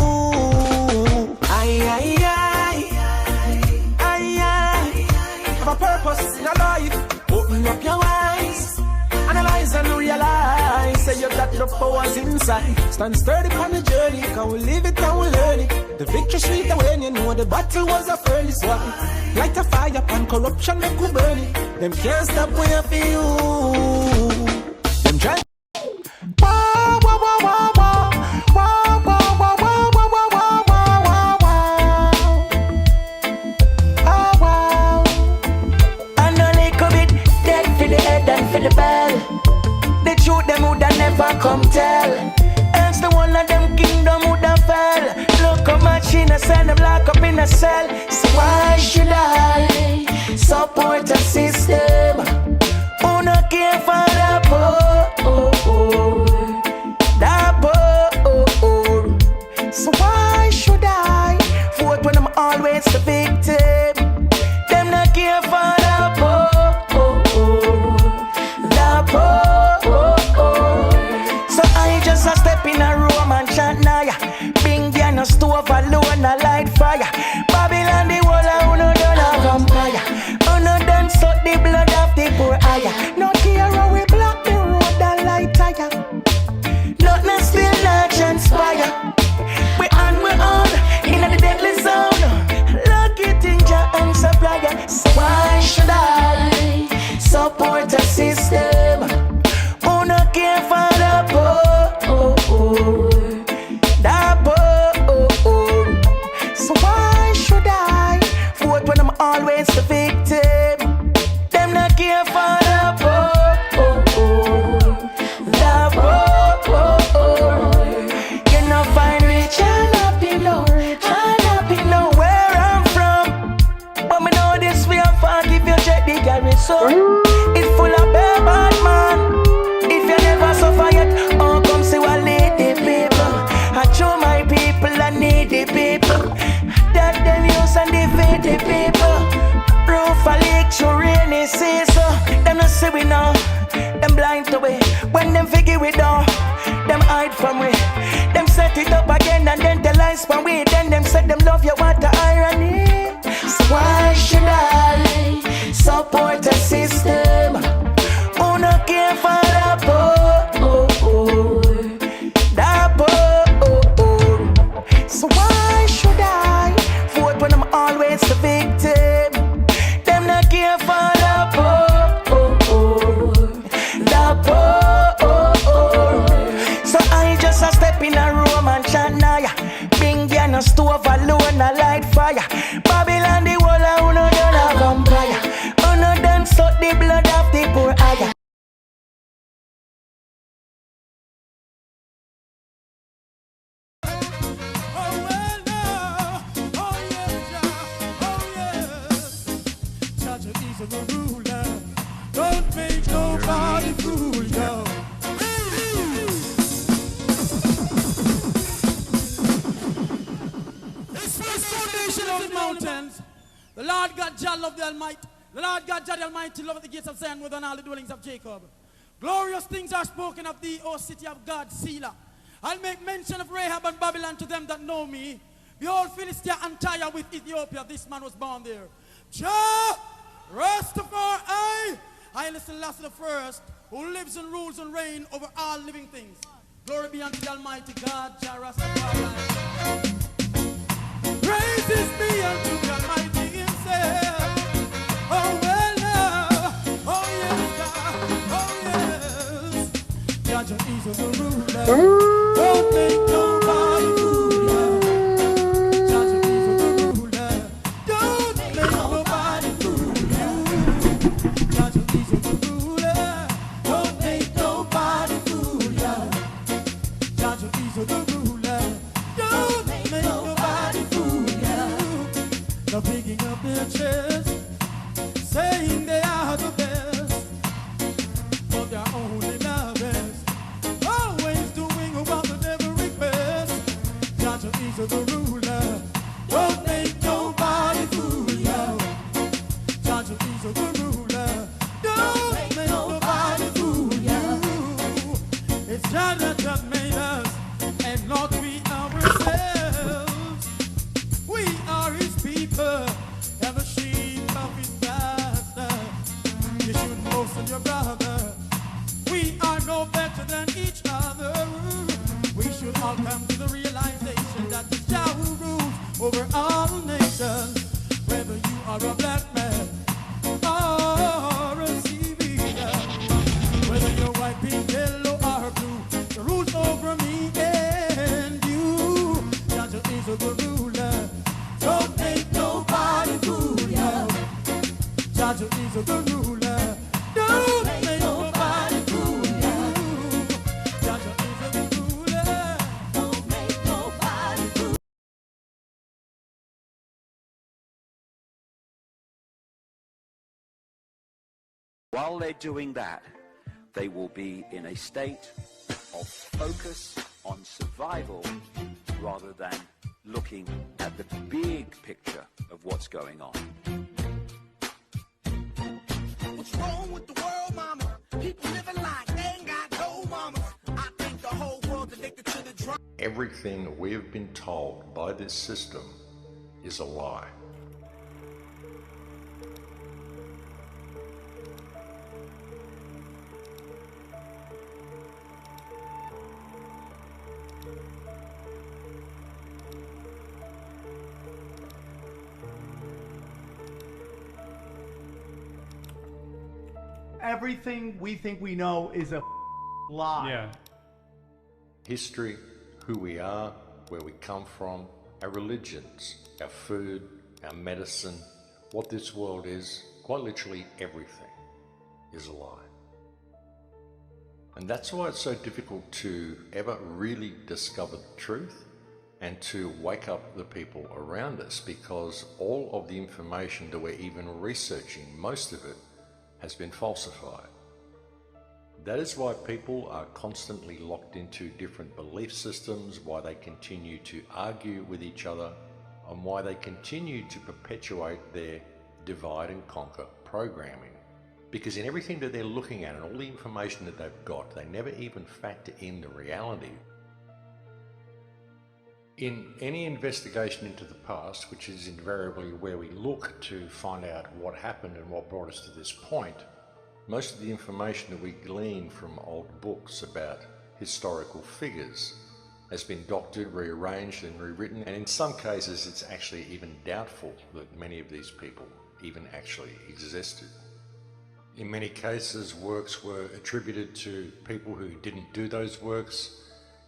Have a purpose in your life. Open up your eyes, analyze and realize. Say you got the powers inside. Stand sturdy on the journey, cause we live it and we learn it. The victory sweet when you know the battle was a furnace. Light a fire and corruption make you burn it. Them can't stop when I feel. Them try. For the bell, the truth them woulda never come tell. Else the one of them kingdom woulda fell. Look how much in a send them lock up in a cell. So why should I support a system who no care for the poor? The poor. So why should I vote when I'm always the victim? Them no care for the poor. The poor. So I just a step in a room and chant naya. Bing and a stove alone a light fire. Babylon the wall a uno done a vampire. Uno done suck the blood of the poor aya. No care how we block the road and light tire. Nothing still not transpire. We on in the deadly zone. Lucky danger and supplier. So why should I support a system who no care for the poor? The poor. So why should I vote when I'm always the victim? Them no care for the poor. The poor. You no find rich and happy no. And happy know where I'm from. But me know this way I'm far if you check the garrison. It's full of bad man. If you never suffer yet, oh come see what lead the people. I show my people I need the people. That them use and defeat the people. Roof a leak through rainy season. Them not see we now. Them blind to we. When them figure we down, them hide from we. Them set it up again and then the lies from we. Then them said them love you, what the irony. So why should I support a system who no care for the poor? The poor. So why should I vote when I'm always the victim? Them no care for the poor. The poor. So I just a step in a room and chant naya. Bing and a stove alone a light fire. Babylon the wall a uno done a vampire. Uno done suck the blood of the poor aya. The ruler, don't make nobody fool you. This first foundation of the mountains, the Lord God Jah love the Almighty. The Lord God Jah the Almighty love the gates of Zion within all the dwellings of Jacob. Glorious things are spoken of thee, O city of God, Selah. I'll make mention of Rahab and Babylon to them that know me. Behold, Philistia and Tyre with Ethiopia, this man was born there. Jah Rastafari, I listen last to the first, who lives and rules and reigns over all living things. Glory be unto the Almighty God, Jah Rastafari. Praises be unto the Almighty Himself. Oh well, oh yes, oh yes. Jah is the ruler. Don't make nobody fool you. Jah is the ruler. Don't make nobody fool you. Jah is the ruler. Don't make nobody fool you. Jah is the ruler. Don't make nobody fool you. They're picking up their chest, saying they are the best, but they're only lovers. Always doing what the devil requests. Jah is the ruler. Don't make nobody fool you. Jah is the ruler. Don't make nobody fool you. It's Jah that made us, and not we ourselves. We are His people, and the sheep of His pasture. You should boast in your brother. We are no better than each other. We should all come to the realization that the Jah who rules over all nations. Whether you are a black man or a civilian, whether you're white, pink, yellow, or blue, the rules over me and you. Jah is the ruler. Don't make nobody fool you. Jah is the ruler. Don't make nobody fool you. Jah is the ruler. Don't While they're doing that, they will be in a state of focus on survival rather than looking at the big picture of what's going on. What's wrong with the world, mama? People living like they ain't got no mamas. I think the whole world's addicted to the drug. Everything we have been told by this system is a lie. Everything we think we know is a lie. Yeah. History, who we are, where we come from, our religions, our food, our medicine, what this world is, quite literally everything is a lie. And that's why it's so difficult to ever really discover the truth and to wake up the people around us, because all of the information that we're even researching, most of it, has been falsified. That is why people are constantly locked into different belief systems, why they continue to argue with each other, and why they continue to perpetuate their divide and conquer programming. Because in everything that they're looking at and all the information that they've got, they never even factor in the reality. In any investigation into the past, which is invariably where we look to find out what happened and what brought us to this point, most of the information that we glean from old books about historical figures has been doctored, rearranged and rewritten, and in some cases it's actually even doubtful that many of these people even actually existed. In many cases, works were attributed to people who didn't do those works.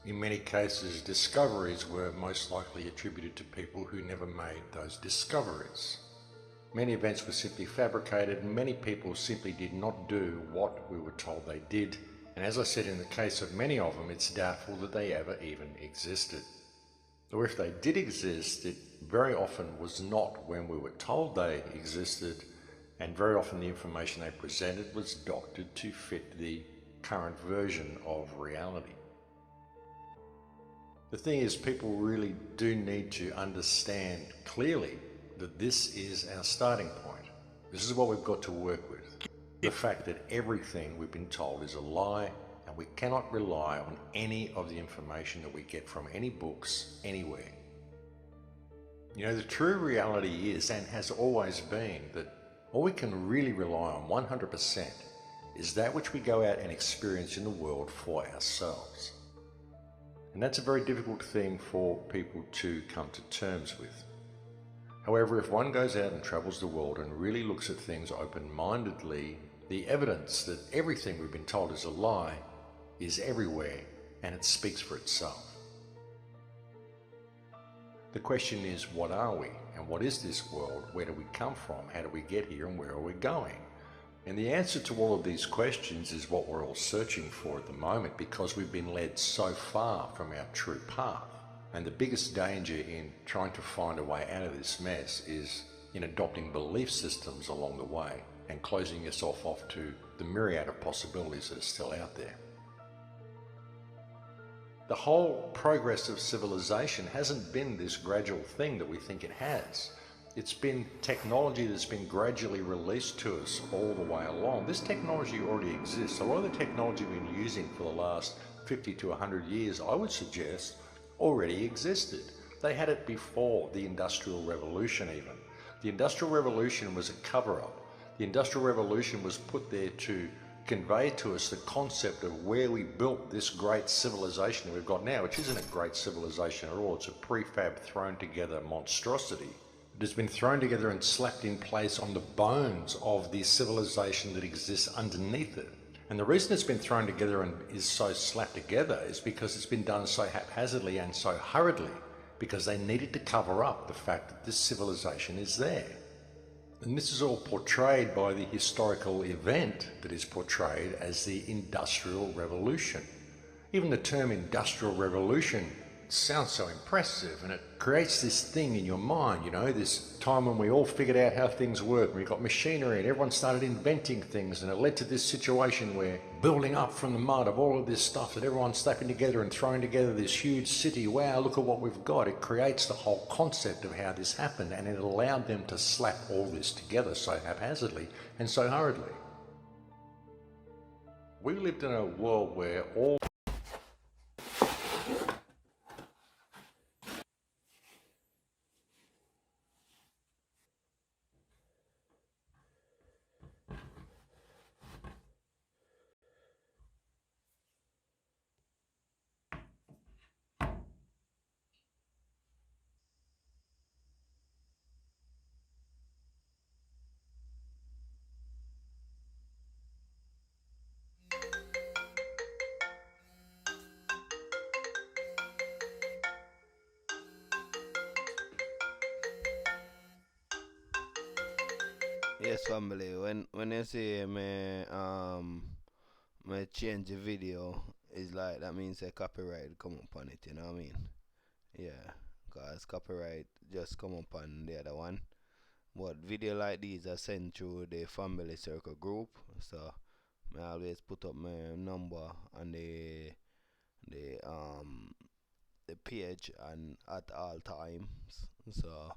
In many cases, discoveries were most likely attributed to people who never made those discoveries. Many events were simply fabricated, and many people simply did not do what we were told they did. And as I said, in the case of many of them, it's doubtful that they ever even existed. Or if they did exist, it very often was not when we were told they existed, and very often the information they presented was doctored to fit the current version of reality. The thing is, people really do need to understand clearly that this is our starting point. This is what we've got to work with. The fact that everything we've been told is a lie, and we cannot rely on any of the information that we get from any books anywhere. You know, the true reality is, and has always been, that all we can really rely on 100% is that which we go out and experience in the world for ourselves. And that's a very difficult thing for people to come to terms with. However, if one goes out and travels the world and really looks at things open-mindedly, the evidence that everything we've been told is a lie is everywhere, and it speaks for itself. The question is, what are we? And what is this world? Where do we come from? How do we get here? And where are we going? And the answer to all of these questions is what we're all searching for at the moment, because we've been led so far from our true path. And the biggest danger in trying to find a way out of this mess is in adopting belief systems along the way and closing yourself off to the myriad of possibilities that are still out there. The whole progress of civilization hasn't been this gradual thing that we think it has. It's been technology that's been gradually released to us all the way along. This technology already exists. A lot of the technology we've been using for the last 50 to 100 years, I would suggest, already existed. They had it before the Industrial Revolution even. The Industrial Revolution was a cover-up. The Industrial Revolution was put there to convey to us the concept of where we built this great civilization that we've got now, which isn't a great civilization at all. It's a prefab thrown together monstrosity. It has been thrown together and slapped in place on the bones of the civilization that exists underneath it. And the reason it's been thrown together and is so slapped together is because it's been done so haphazardly and so hurriedly, because they needed to cover up the fact that this civilization is there. And this is all portrayed by the historical event that is portrayed as the Industrial Revolution. Even the term Industrial Revolution sounds so impressive, and it creates this thing in your mind, you know, this time when we all figured out how things work, and we got machinery and everyone started inventing things, and it led to this situation where building up from the mud of all of this stuff that everyone's slapping together and throwing together this huge city. Wow, look at what we've got. It creates the whole concept of how this happened, and it allowed them to slap all this together so haphazardly and so hurriedly. We lived in a world where all Yes, family. When you see me me change the video, it's like that means a copyright come up on it. You know what I mean? Yeah, cause copyright just come up on the other one. But video like these are sent through the family circle group, so I always put up my number on the page and at all times. So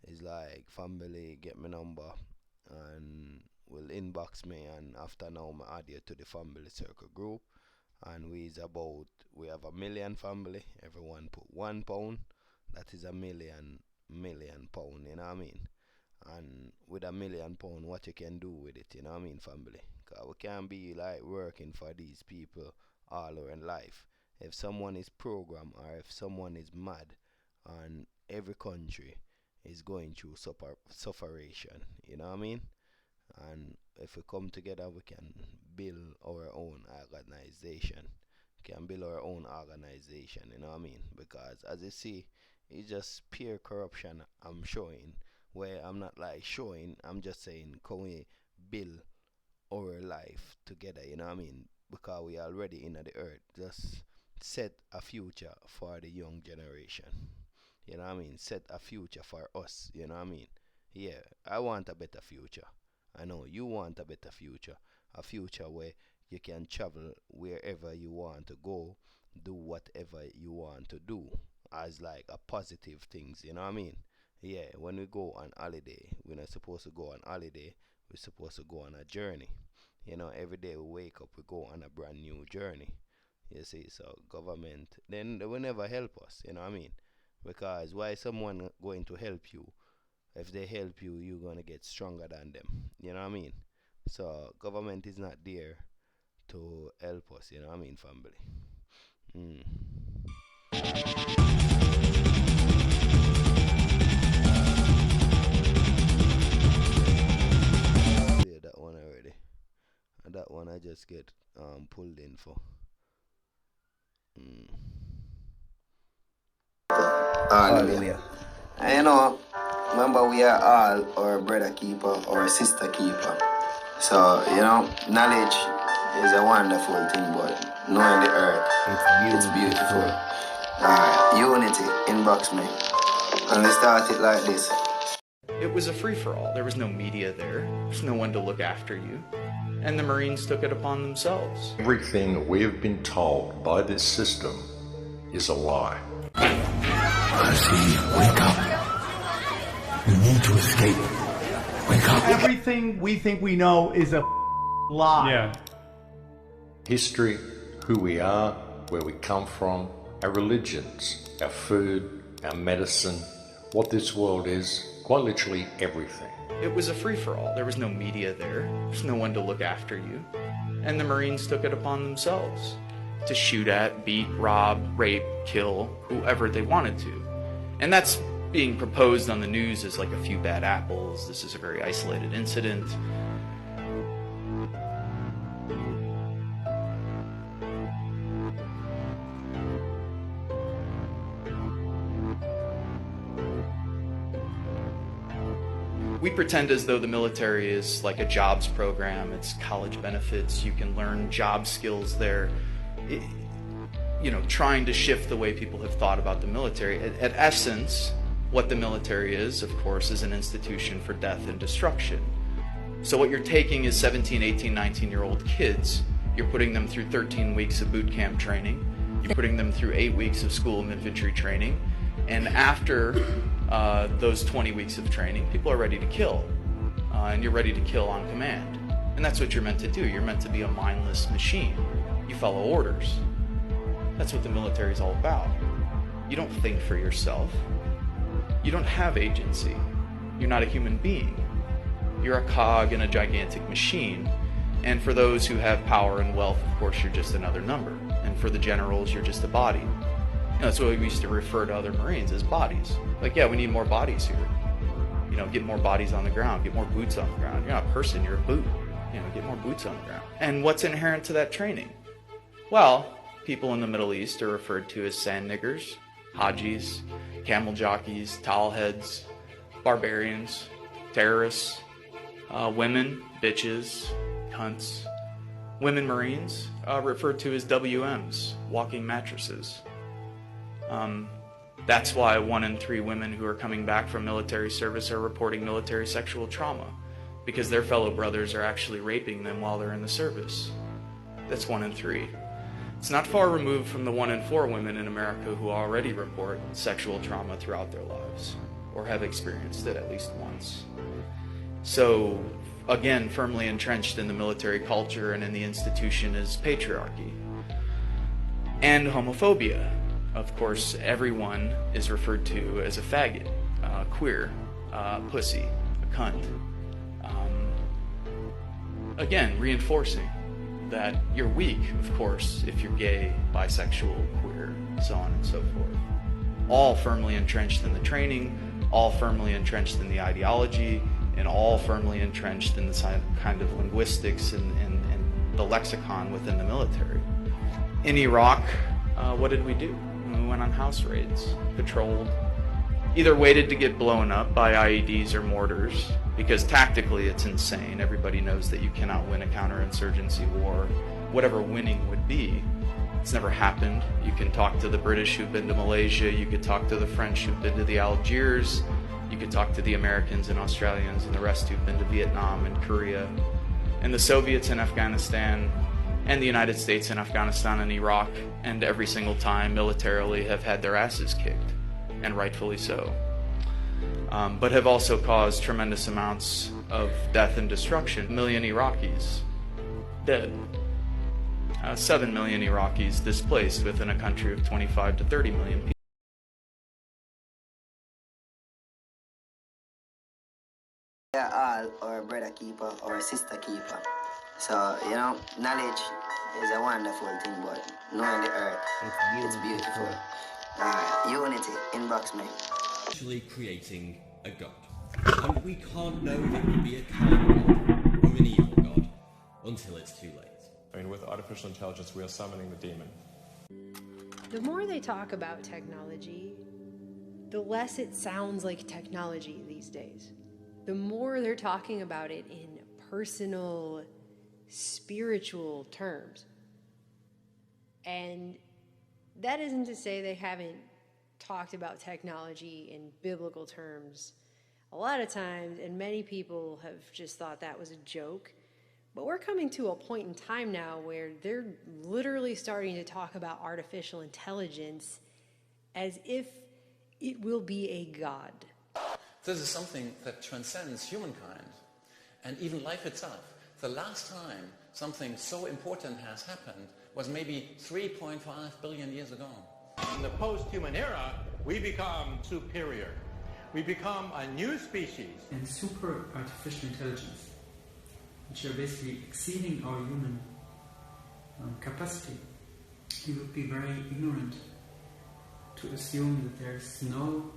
it's like family get my number and will inbox me, and after now I add you to the family circle group, and we have 1 million family. Everyone put £1, that is £1 million pound, you know what I mean? And with £1 million, what you can do with it, you know what I mean, family? Cause we can't be like working for these people all our life. If someone is programmed or if someone is mad, and every country is going through sufferation, you know what I mean? And if we come together, we can build our own organization. We can build our own organization, you know what I mean? Because as you see, it's just pure corruption I'm showing, where I'm not like showing, I'm just saying, can we build our life together, you know what I mean? Because we already in the earth, just set a future for the young generation. You know what I mean? Set a future for us, you know what I mean? Yeah, I want a better future. I know you want a better future. A future where you can travel wherever you want to go, do whatever you want to do, as like a positive things, you know what I mean? Yeah, when we go on holiday, we're not supposed to go on holiday, we're supposed to go on a journey. You know, every day we wake up, we go on a brand new journey. You see, so government, then they will never help us, you know what I mean? Because why someone going to help you? If they help you, you're going to get stronger than them. You know what I mean? So government is not there to help us. You know what I mean, family? Yeah, that one already. And that one I just get pulled in for. Hallelujah. And you know, remember we are all our brother keeper or sister keeper. So, you know, knowledge is a wonderful thing, but knowing the earth, it's beautiful. Alright, unity, inbox me. And let's start it like this. It was a free-for-all. There was no media there. There's no one to look after you. And the Marines took it upon themselves. everything we have been told by this system is a lie. Percy, wake up. You need to escape. Wake up. Everything we think we know is a lie. Yeah. History, who we are, where we come from, our religions, our food, our medicine, what this world is, quite literally everything. It was a free-for-all. There was no media there. There's no one to look after you. And the Marines took it upon themselves to shoot at, beat, rob, rape, kill, whoever they wanted to. And that's being proposed on the news as like a few bad apples. This is a very isolated incident. We pretend as though the military is like a jobs program. It's college benefits. You can learn job skills there. trying to shift the way people have thought about the military. At essence, what the military is, of course, is an institution for death and destruction. So what you're taking is 17, 18, 19-year-old kids. You're putting them through 13 weeks of boot camp training. You're putting them through 8 weeks of school of infantry training. And after those 20 weeks of training, people are ready to kill. And you're ready to kill on command. And that's what you're meant to do. You're meant to be a mindless machine. You follow orders. That's what the military is all about. You don't think for yourself. You don't have agency. You're not a human being. You're a cog in a gigantic machine. And for those who have power and wealth, of course, you're just another number. And for the generals, you're just a body. That's what we used to refer to other Marines as bodies. Like, yeah, we need more bodies here. Get more bodies on the ground, get more boots on the ground. You're not a person, you're a boot. Get more boots on the ground. And what's inherent to that training? Well, people in the Middle East are referred to as sand niggers, hajis, camel jockeys, towel heads, barbarians, terrorists, women, bitches, cunts. Women Marines referred to as WMs, walking mattresses. That's why 1 in 3 women who are coming back from military service are reporting military sexual trauma, because their fellow brothers are actually raping them while they're in the service. That's 1 in 3. It's not far removed from the 1 in 4 women in America who already report sexual trauma throughout their lives, or have experienced it at least once. So, again, firmly entrenched in the military culture and in the institution is patriarchy. And homophobia. Of course, everyone is referred to as a faggot, queer, pussy, a cunt. Again, reinforcing that you're weak, of course, if you're gay, bisexual, queer, so on and so forth. All firmly entrenched in the training, all firmly entrenched in the ideology, and all firmly entrenched in the kind of linguistics and the lexicon within the military. In Iraq, what did we do? We went on house raids, patrolled, either waited to get blown up by IEDs or mortars, because tactically it's insane. Everybody knows that you cannot win a counterinsurgency war, whatever winning would be. It's never happened. You can talk to the British who've been to Malaysia, you could talk to the French who've been to the Algiers, you could talk to the Americans and Australians and the rest who've been to Vietnam and Korea, and the Soviets in Afghanistan, and the United States in Afghanistan and Iraq, and every single time militarily have had their asses kicked, and rightfully so. But have also caused tremendous amounts of death and destruction. 1 million Iraqis dead. 7 million Iraqis displaced within a country of 25 to 30 million people. We are all our brother keeper or sister keeper. So, knowledge is a wonderful thing, but knowing the earth, it's beautiful. Unity, inbox me. Actually creating a god. And we can't know if it will be a kind god or an evil god until it's too late. With artificial intelligence, we are summoning the demon. The more they talk about technology, the less it sounds like technology these days. The more they're talking about it in personal, spiritual terms. And that isn't to say they haven't talked about technology in biblical terms a lot of times, and many people have just thought that was a joke. But we're coming to a point in time now where they're literally starting to talk about artificial intelligence as if it will be a god. This is something that transcends humankind and even life itself. The last time something so important has happened was maybe 3.5 billion years ago. In the post-human era, we become superior. We become a new species. And super artificial intelligence, which are basically exceeding our human capacity. You would be very ignorant to assume that there's no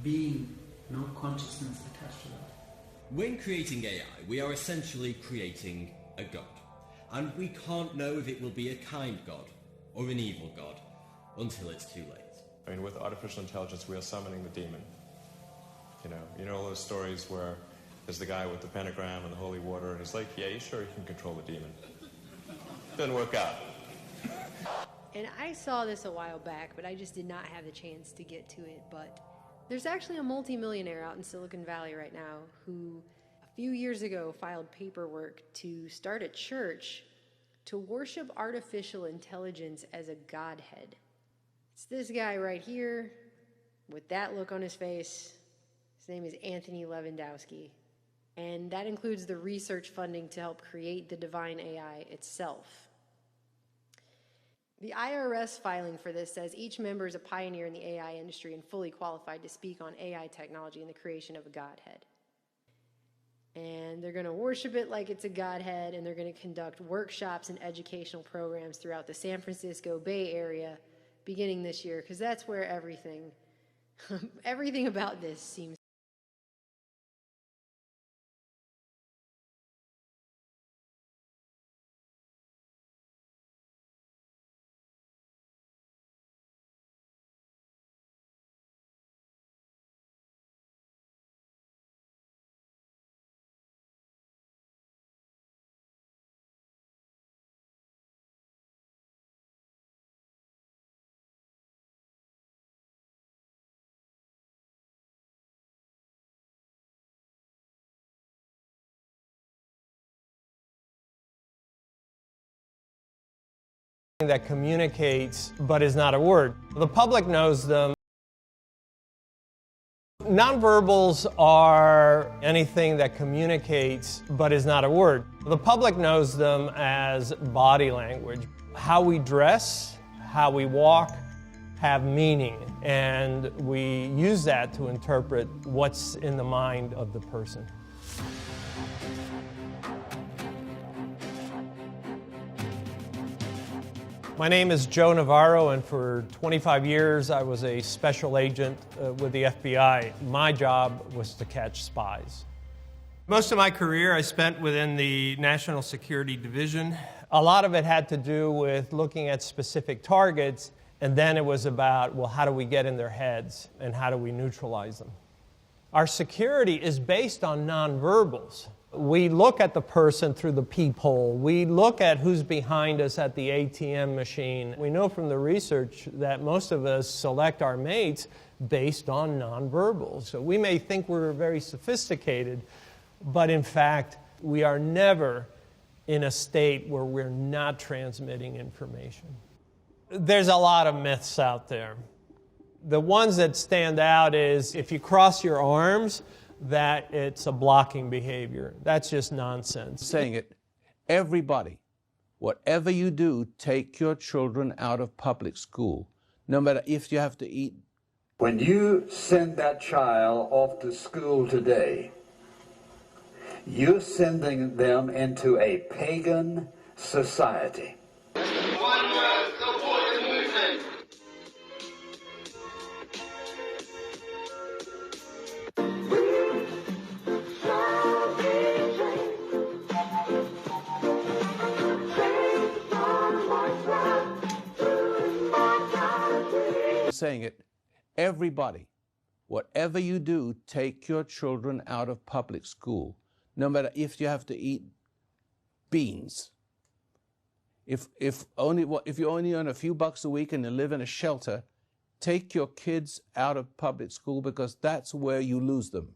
being, no consciousness attached to that. When creating AI, we are essentially creating a god. And we can't know if it will be a kind god or an evil god until it's too late. With artificial intelligence, we are summoning the demon. You know all those stories where there's the guy with the pentagram and the holy water, and he's like, yeah, you sure you can control the demon. Doesn't work out. And I saw this a while back, but I just did not have the chance to get to it. But there's actually a multimillionaire out in Silicon Valley right now who a few years ago filed paperwork to start a church to worship artificial intelligence as a godhead. It's this guy right here with that look on his face. His name is Anthony Lewandowski. And that includes the research funding to help create the divine AI itself. The IRS filing for this says each member is a pioneer in the AI industry and fully qualified to speak on AI technology and the creation of a godhead. And they're going to worship it like it's a godhead, and they're going to conduct workshops and educational programs throughout the San Francisco Bay Area beginning this year, because that's where everything about this seems. That communicates but is not a word. The public knows them. Nonverbals are anything that communicates but is not a word. The public knows them as body language. How we dress, how we walk have meaning, and we use that to interpret what's in the mind of the person. My name is Joe Navarro, and for 25 years I was a special agent with the FBI. My job was to catch spies. Most of my career I spent within the National Security Division. A lot of it had to do with looking at specific targets, and then it was about, well, how do we get in their heads and how do we neutralize them? Our security is based on nonverbals. We look at the person through the peephole. We look at who's behind us at the ATM machine. We know from the research that most of us select our mates based on nonverbals. So we may think we're very sophisticated, but in fact, we are never in a state where we're not transmitting information. There's a lot of myths out there. The ones that stand out is if you cross your arms, that it's a blocking behavior. That's just nonsense. Saying it, everybody, whatever you do, take your children out of public school, no matter if you have to eat. When you send that child off to school today, you're sending them into a pagan society. Saying it, everybody, whatever you do, take your children out of public school, no matter if you have to eat beans. If you only earn a few bucks a week and you live in a shelter, take your kids out of public school, because that's where you lose them.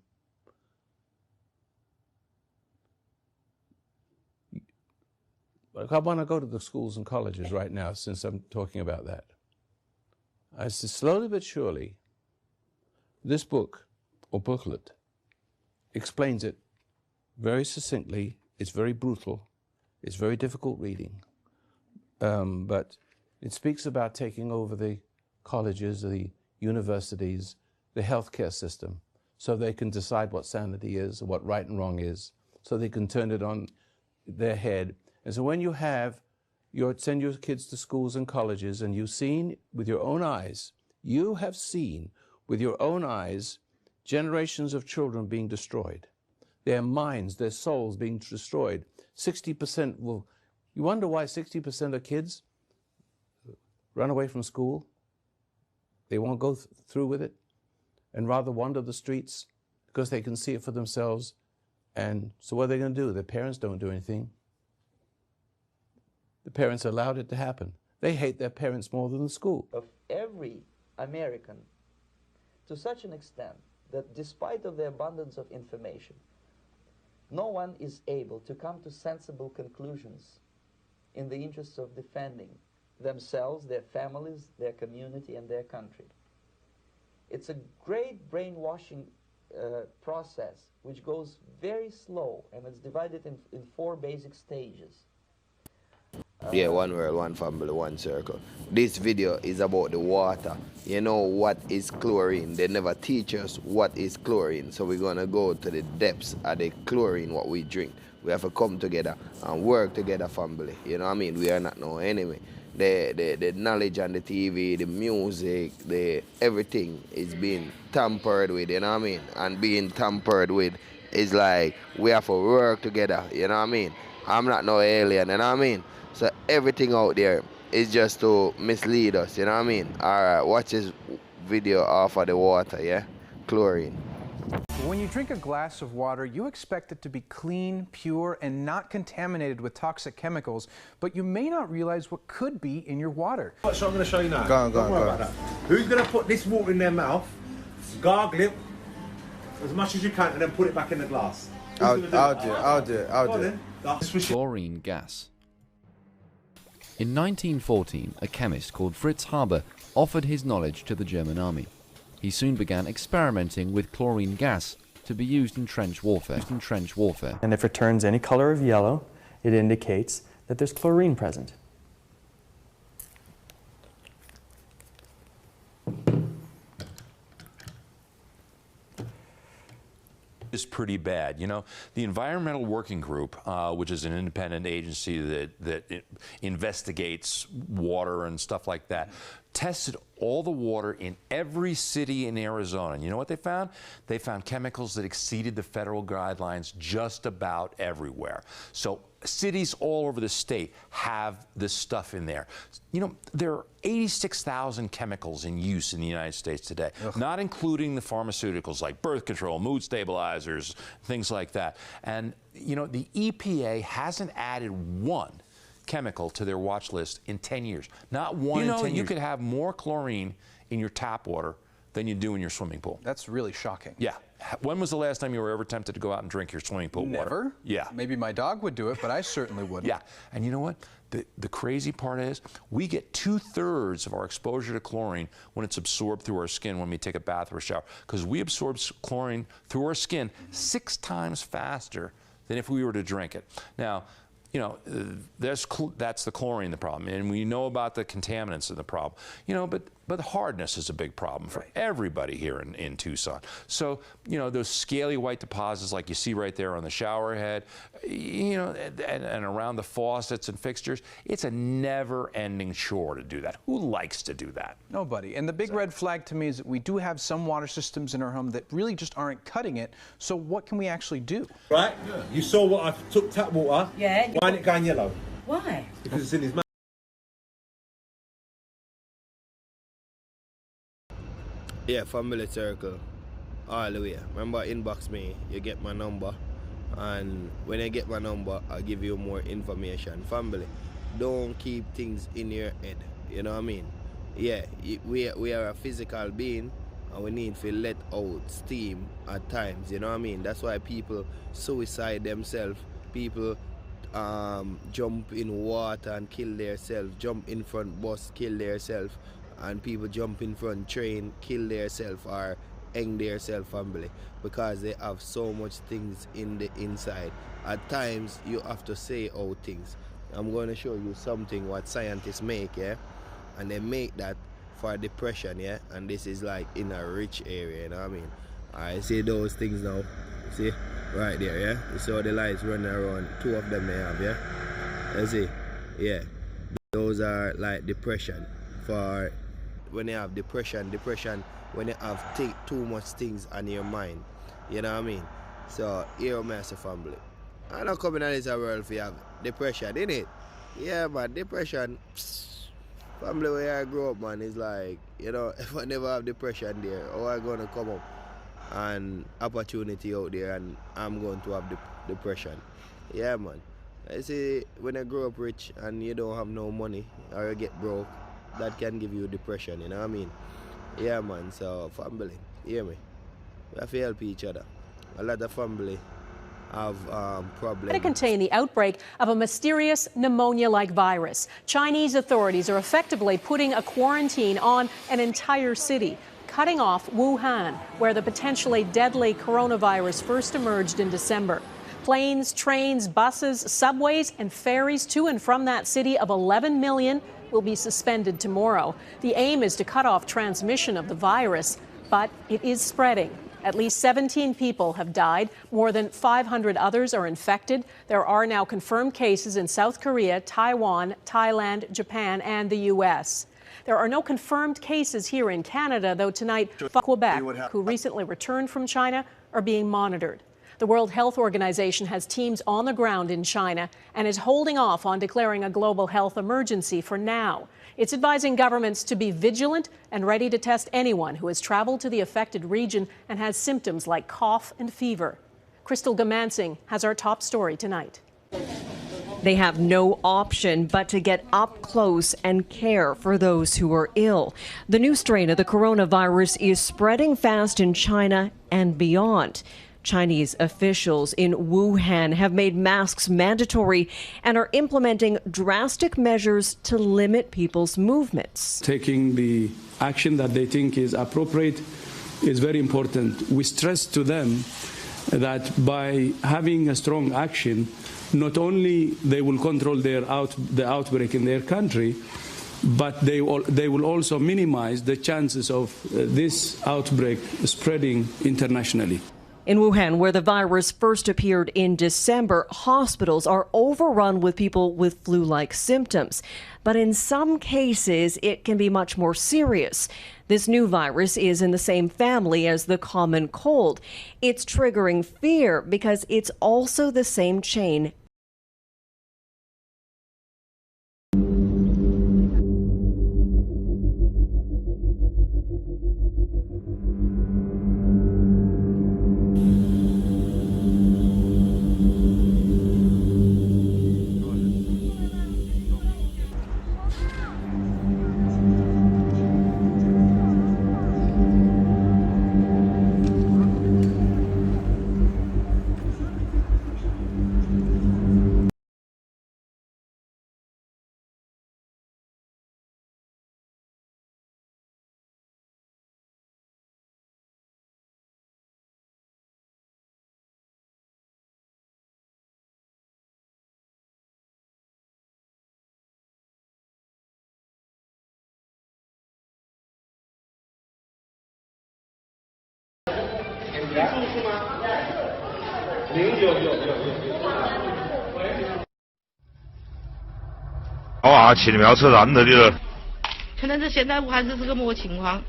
I want to go to the schools and colleges right now, since I'm talking about that. I said, slowly but surely, this book, or booklet, explains it very succinctly. It's very brutal. It's very difficult reading. But it speaks about taking over the colleges, the universities, the healthcare system, so they can decide what sanity is, or what right and wrong is, so they can turn it on their head. And so when you send your kids to schools and colleges, and you've seen with your own eyes, you have seen with your own eyes generations of children being destroyed, their minds, their souls being destroyed. 60% will, you wonder why 60% of kids run away from school? They won't go through with it and rather wander the streets because they can see it for themselves. And so what are they going to do? Their parents don't do anything. The parents allowed it to happen. They hate their parents more than the school. Of every American, to such an extent that despite of the abundance of information, no one is able to come to sensible conclusions in the interests of defending themselves, their families, their community, and their country. It's a great brainwashing process which goes very slow, and it's divided in 4 basic stages. Yeah, one world, one family, one circle. This video is about the water. You know what is chlorine? They never teach us what is chlorine. So we're going to go to the depths of the chlorine, what we drink. We have to come together and work together, family. You know what I mean? We are not no enemy. The knowledge on the TV, the music, everything is being tampered with, you know what I mean? And being tampered with is like we have to work together, you know what I mean? I'm not no alien, you know what I mean? So everything out there is just to mislead us, you know what I mean? Alright, watch this video off of the water, yeah? Chlorine. When you drink a glass of water, you expect it to be clean, pure, and not contaminated with toxic chemicals, but you may not realize what could be in your water. So I'm going to show you now. Go on, Don't worry about that. Who's going to put this water in their mouth, gargle it as much as you can, and then put it back in the glass? I'll do it. Chlorine gas. In 1914, a chemist called Fritz Haber offered his knowledge to the German army. He soon began experimenting with chlorine gas to be used in trench warfare. And if it turns any color of yellow, it indicates that there's chlorine present. Is pretty bad. You know, the Environmental Working Group, which is an independent agency that investigates water and stuff like that, tested all the water in every city in Arizona. And you know what they found? They found chemicals that exceeded the federal guidelines just about everywhere. So cities all over the state have this stuff in there. You know, there are 86,000 chemicals in use in the United States today, not including the pharmaceuticals like birth control, mood stabilizers, things like that. And, you know, the EPA hasn't added one chemical to their watch list in 10 years. Not one in 10 years. You could have more chlorine in your tap water than you do in your swimming pool. That's really shocking. Yeah. When was the last time you were ever tempted to go out and drink your swimming pool water? Never. Yeah. Maybe my dog would do it, but I certainly wouldn't. Yeah. And you know what? The crazy part is we get 2/3 of our exposure to chlorine when it's absorbed through our skin when we take a bath or a shower, because we absorb chlorine through our skin 6 times faster than if we were to drink it. Now, you know, that's the chlorine, the problem, and we know about the contaminants of the problem. You know, but hardness is a big problem for everybody here in Tucson. So, you know, those scaly white deposits like you see right there on the shower head, you know, and around the faucets and fixtures, it's a never-ending chore to do that. Who likes to do that? Nobody. And the big red flag to me is that we do have some water systems in our home that really just aren't cutting it. So what can we actually do? Right? You saw what I took tap water. Yeah. Why ain't it going yellow? Why? Because it's in his mouth. Yeah, family circle, all the way. Remember, inbox me, you get my number, and when you get my number, I'll give you more information. Family, don't keep things in your head, you know what I mean? Yeah, we are a physical being, and we need to let out steam at times, you know what I mean? That's why people suicide themselves, people jump in water and kill themselves, jump in front bus, kill themselves, and people jump in front train, kill themselves or hang themselves, family, because they have so much things in the inside. At times you have to say out things. I'm going to show you something what scientists make, yeah, and they make that for depression, yeah, and this is like in a rich area, you know what I mean? I see those things now, see right there, yeah, you saw the lights running around, 2 of them they have, yeah, you see, yeah, those are like depression. For when you have depression when you have too much things on your mind, you know what I mean? So here my family, I don't come in this world if you have depression, innit? Yeah man, depression, family where I grew up, man, is like, you know, if I never have depression there, how I gonna come up and opportunity out there and I'm going to have depression? Yeah man, I see when you grow up rich and you don't have no money or you get broke, that can give you depression, you know what I mean? Yeah, man, so family, hear me? We have to help each other. A lot of family have problems. To contain the outbreak of a mysterious pneumonia-like virus, Chinese authorities are effectively putting a quarantine on an entire city, cutting off Wuhan, where the potentially deadly coronavirus first emerged in December. Planes, trains, buses, subways, and ferries to and from that city of 11 million will be suspended tomorrow. The aim is to cut off transmission of the virus, but it is spreading. At least 17 people have died. More than 500 others are infected. There are now confirmed cases in South Korea, Taiwan, Thailand, Japan, and the U.S. There are no confirmed cases here in Canada, though tonight, Quebec, who recently returned from China, are being monitored. The World Health Organization has teams on the ground in China and is holding off on declaring a global health emergency for now. It's advising governments to be vigilant and ready to test anyone who has traveled to the affected region and has symptoms like cough and fever. Crystal Gamansing has our top story tonight. They have no option but to get up close and care for those who are ill. The new strain of the coronavirus is spreading fast in China and beyond. Chinese officials in Wuhan have made masks mandatory and are implementing drastic measures to limit people's movements. Taking the action that they think is appropriate is very important. We stress to them that by having a strong action, not only they will control the outbreak in their country, but they will also minimize the chances of this outbreak spreading internationally. In Wuhan, where the virus first appeared in December, hospitals are overrun with people with flu-like symptoms. But in some cases, it can be much more serious. This new virus is in the same family as the common cold. It's triggering fear because it's also the same chain.起的苗车燃了的了。可能是现在武汉市是个么情况？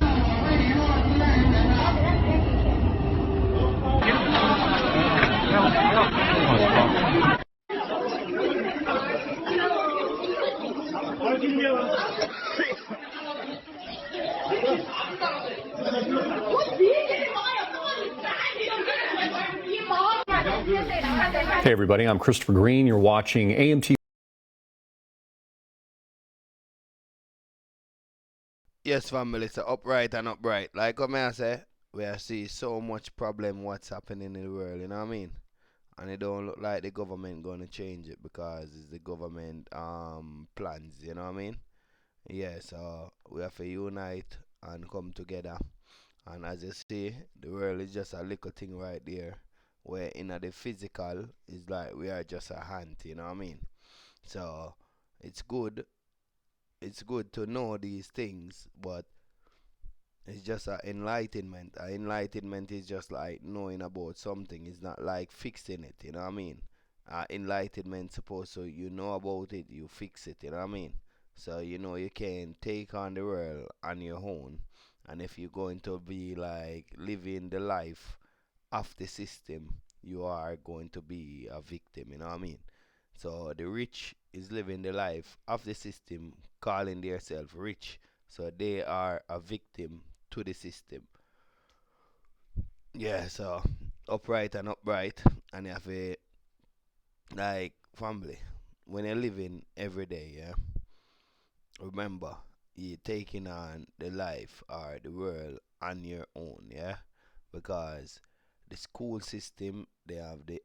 Hey everybody, I'm Christopher Green. You're watching AMT. Yes, family, so upright and upright. Like what I say, we are see so much problem what's happening in the world, you know what I mean? And it don't look like the government gonna change it because it's the government plans, you know what I mean? Yeah, so we have to unite and come together. And as you see, the world is just a little thing right there. Where in the physical is like we are just a hand, you know what I mean? So it's good to know these things, but it's just an enlightenment. Enlightenment is just like knowing about something. It's not like fixing it, you know what I mean? Enlightenment supposed to, you know about it, you fix it, you know what I mean? So you know you can take on the world on your own, and if you're going to be like living the life of the system, you are going to be a victim, you know what I mean? So the rich is living the life of the system, calling themselves rich, so they are a victim to the system. Yeah, so upright and upright, and you have to like family, when you're living every day, yeah, remember you're taking on the life or the world on your own, yeah, because the school system, they have the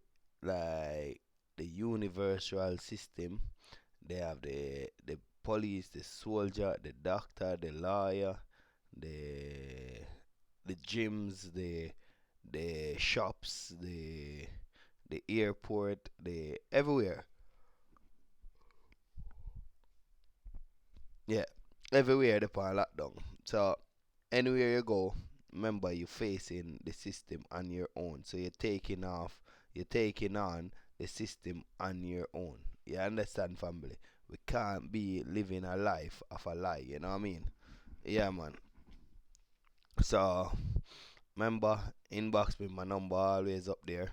universal system, they have the police, the soldier, the doctor, the lawyer, the the gyms, the shops, the airport, the everywhere. Yeah, everywhere they on lockdown. So anywhere you go, remember you're facing the system on your own. So you're taking on the system on your own. You understand, family? We can't be living a life of a lie. You know what I mean? Yeah, man. So remember, inbox me my number always up there,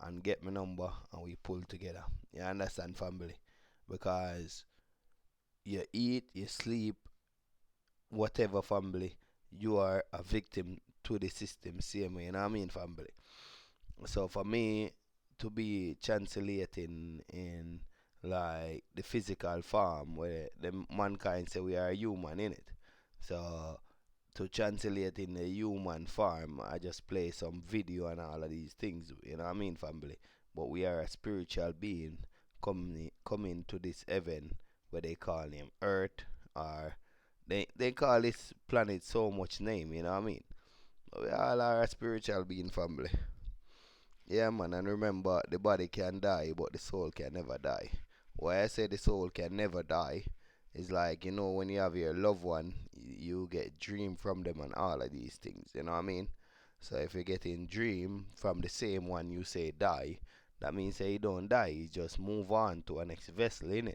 and get my number, and we pull together. You understand, family? Because you eat, you sleep, whatever, family, you are a victim to the system, same way, you know what I mean, family? So for me to be translating in like the physical form where the mankind say we are human in it. So to translate in the human form, I just play some video and all of these things, you know what I mean, family? But we are a spiritual being coming to this heaven where they call him Earth, or they call this planet so much name, you know what I mean? But we all are a spiritual being, family. Yeah, man, and remember, the body can die, but the soul can never die. Why I say the soul can never die is like, you know, when you have your loved one, you get dream from them and all of these things, you know what I mean? So if you get in dream from the same one you say die, that means that you don't die, you just move on to a next vessel, innit?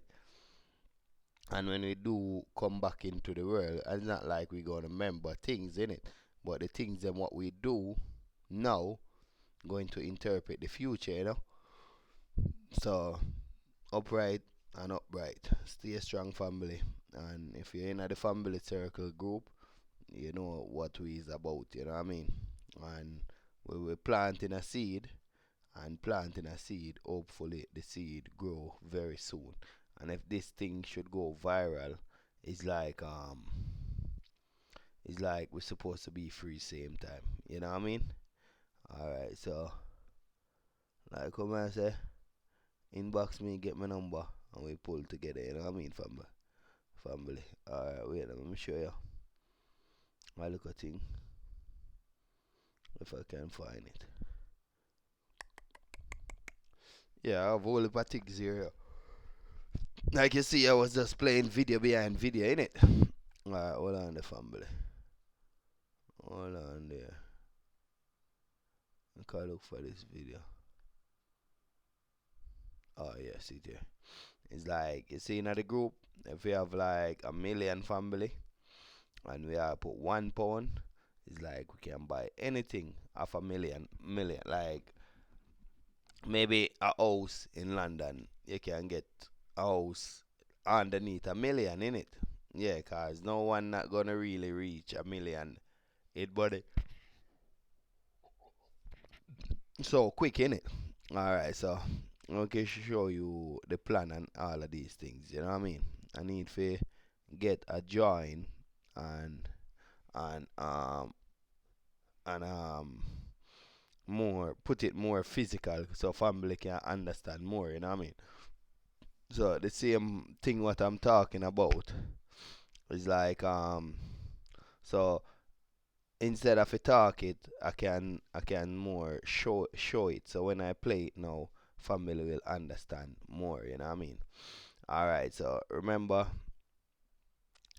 And when we do come back into the world, it's not like we're gonna remember things in it, but the things and what we do now going to interpret the future, you know. So upright and upright, stay strong, family. And if you're in the family circle group, you know what we is about, you know what I mean. And we were planting a seed, and planting a seed, hopefully the seed grow very soon. And if this thing should go viral, it's like we're supposed to be free same time. You know what I mean? Alright, so like come and say, inbox me, get my number, and we pull together, you know what I mean, family? Family. Alright, wait, let me show you. I look at thing. If I can find it. Yeah, I have a whole heap of things here. Like you see, I was just playing video behind video, innit? Alright, hold on the family. Hold on there. I can look for this video. Oh yeah, see there. It's like, you see in the group, if we have like 1 million family, and we have put £1, it's like we can buy anything of a million, like maybe a house in London, you can get a house underneath 1 million in it. Yeah, cause no one not gonna really reach 1 million. It buddy. So quick in it. Alright, so okay, show you the plan and all of these things. You know what I mean? I need to get a join and and um more, put it more physical so family can understand more. You know what I mean? So the same thing what I'm talking about is like so instead of a talk it, I can more show it. So when I play it now, family will understand more. You know what I mean? All right. So remember,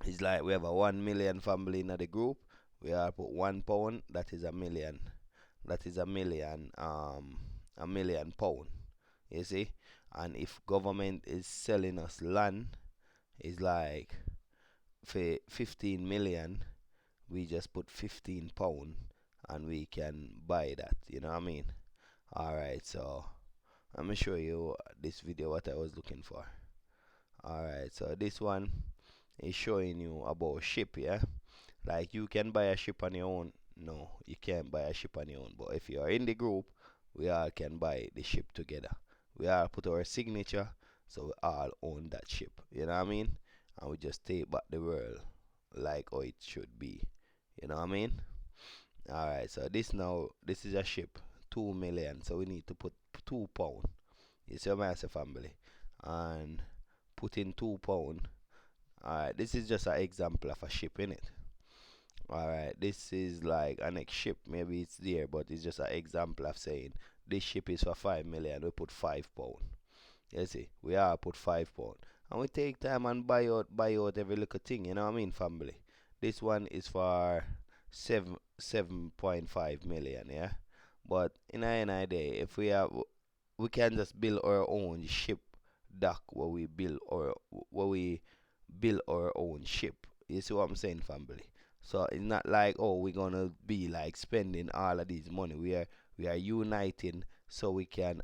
it's like we have a 1 million family in the group. We are put £1. That is 1 million. That is 1 million. £1 million. You see? And if government is selling us land, it's like for 15 million, we just put £15 and we can buy that. You know what I mean? Alright, so let me show you this video what I was looking for. Alright, so this one is showing you about ship, yeah? Like you can buy a ship on your own. No, you can't buy a ship on your own. But if you are in the group, we all can buy the ship together. We all put our signature, so we all own that ship. You know what I mean? And we just take back the world like how it should be. You know what I mean? Alright, so this is a ship, 2 million, so we need to put £2. You see what I say, family? And put in £2. Alright, this is just an example of a ship, innit? Alright, this is like a next ship, maybe it's there, but it's just an example of saying this ship is for 5 million, we put £5. You see, we all put £5. And we take time and buy out every little thing, you know what I mean, family? This one is for 7.5 million, yeah? But in a day, if we can just build our own ship dock where we build our own ship. You see what I'm saying, family? So it's not like, oh, we're gonna be like spending all of this money. We are uniting so we can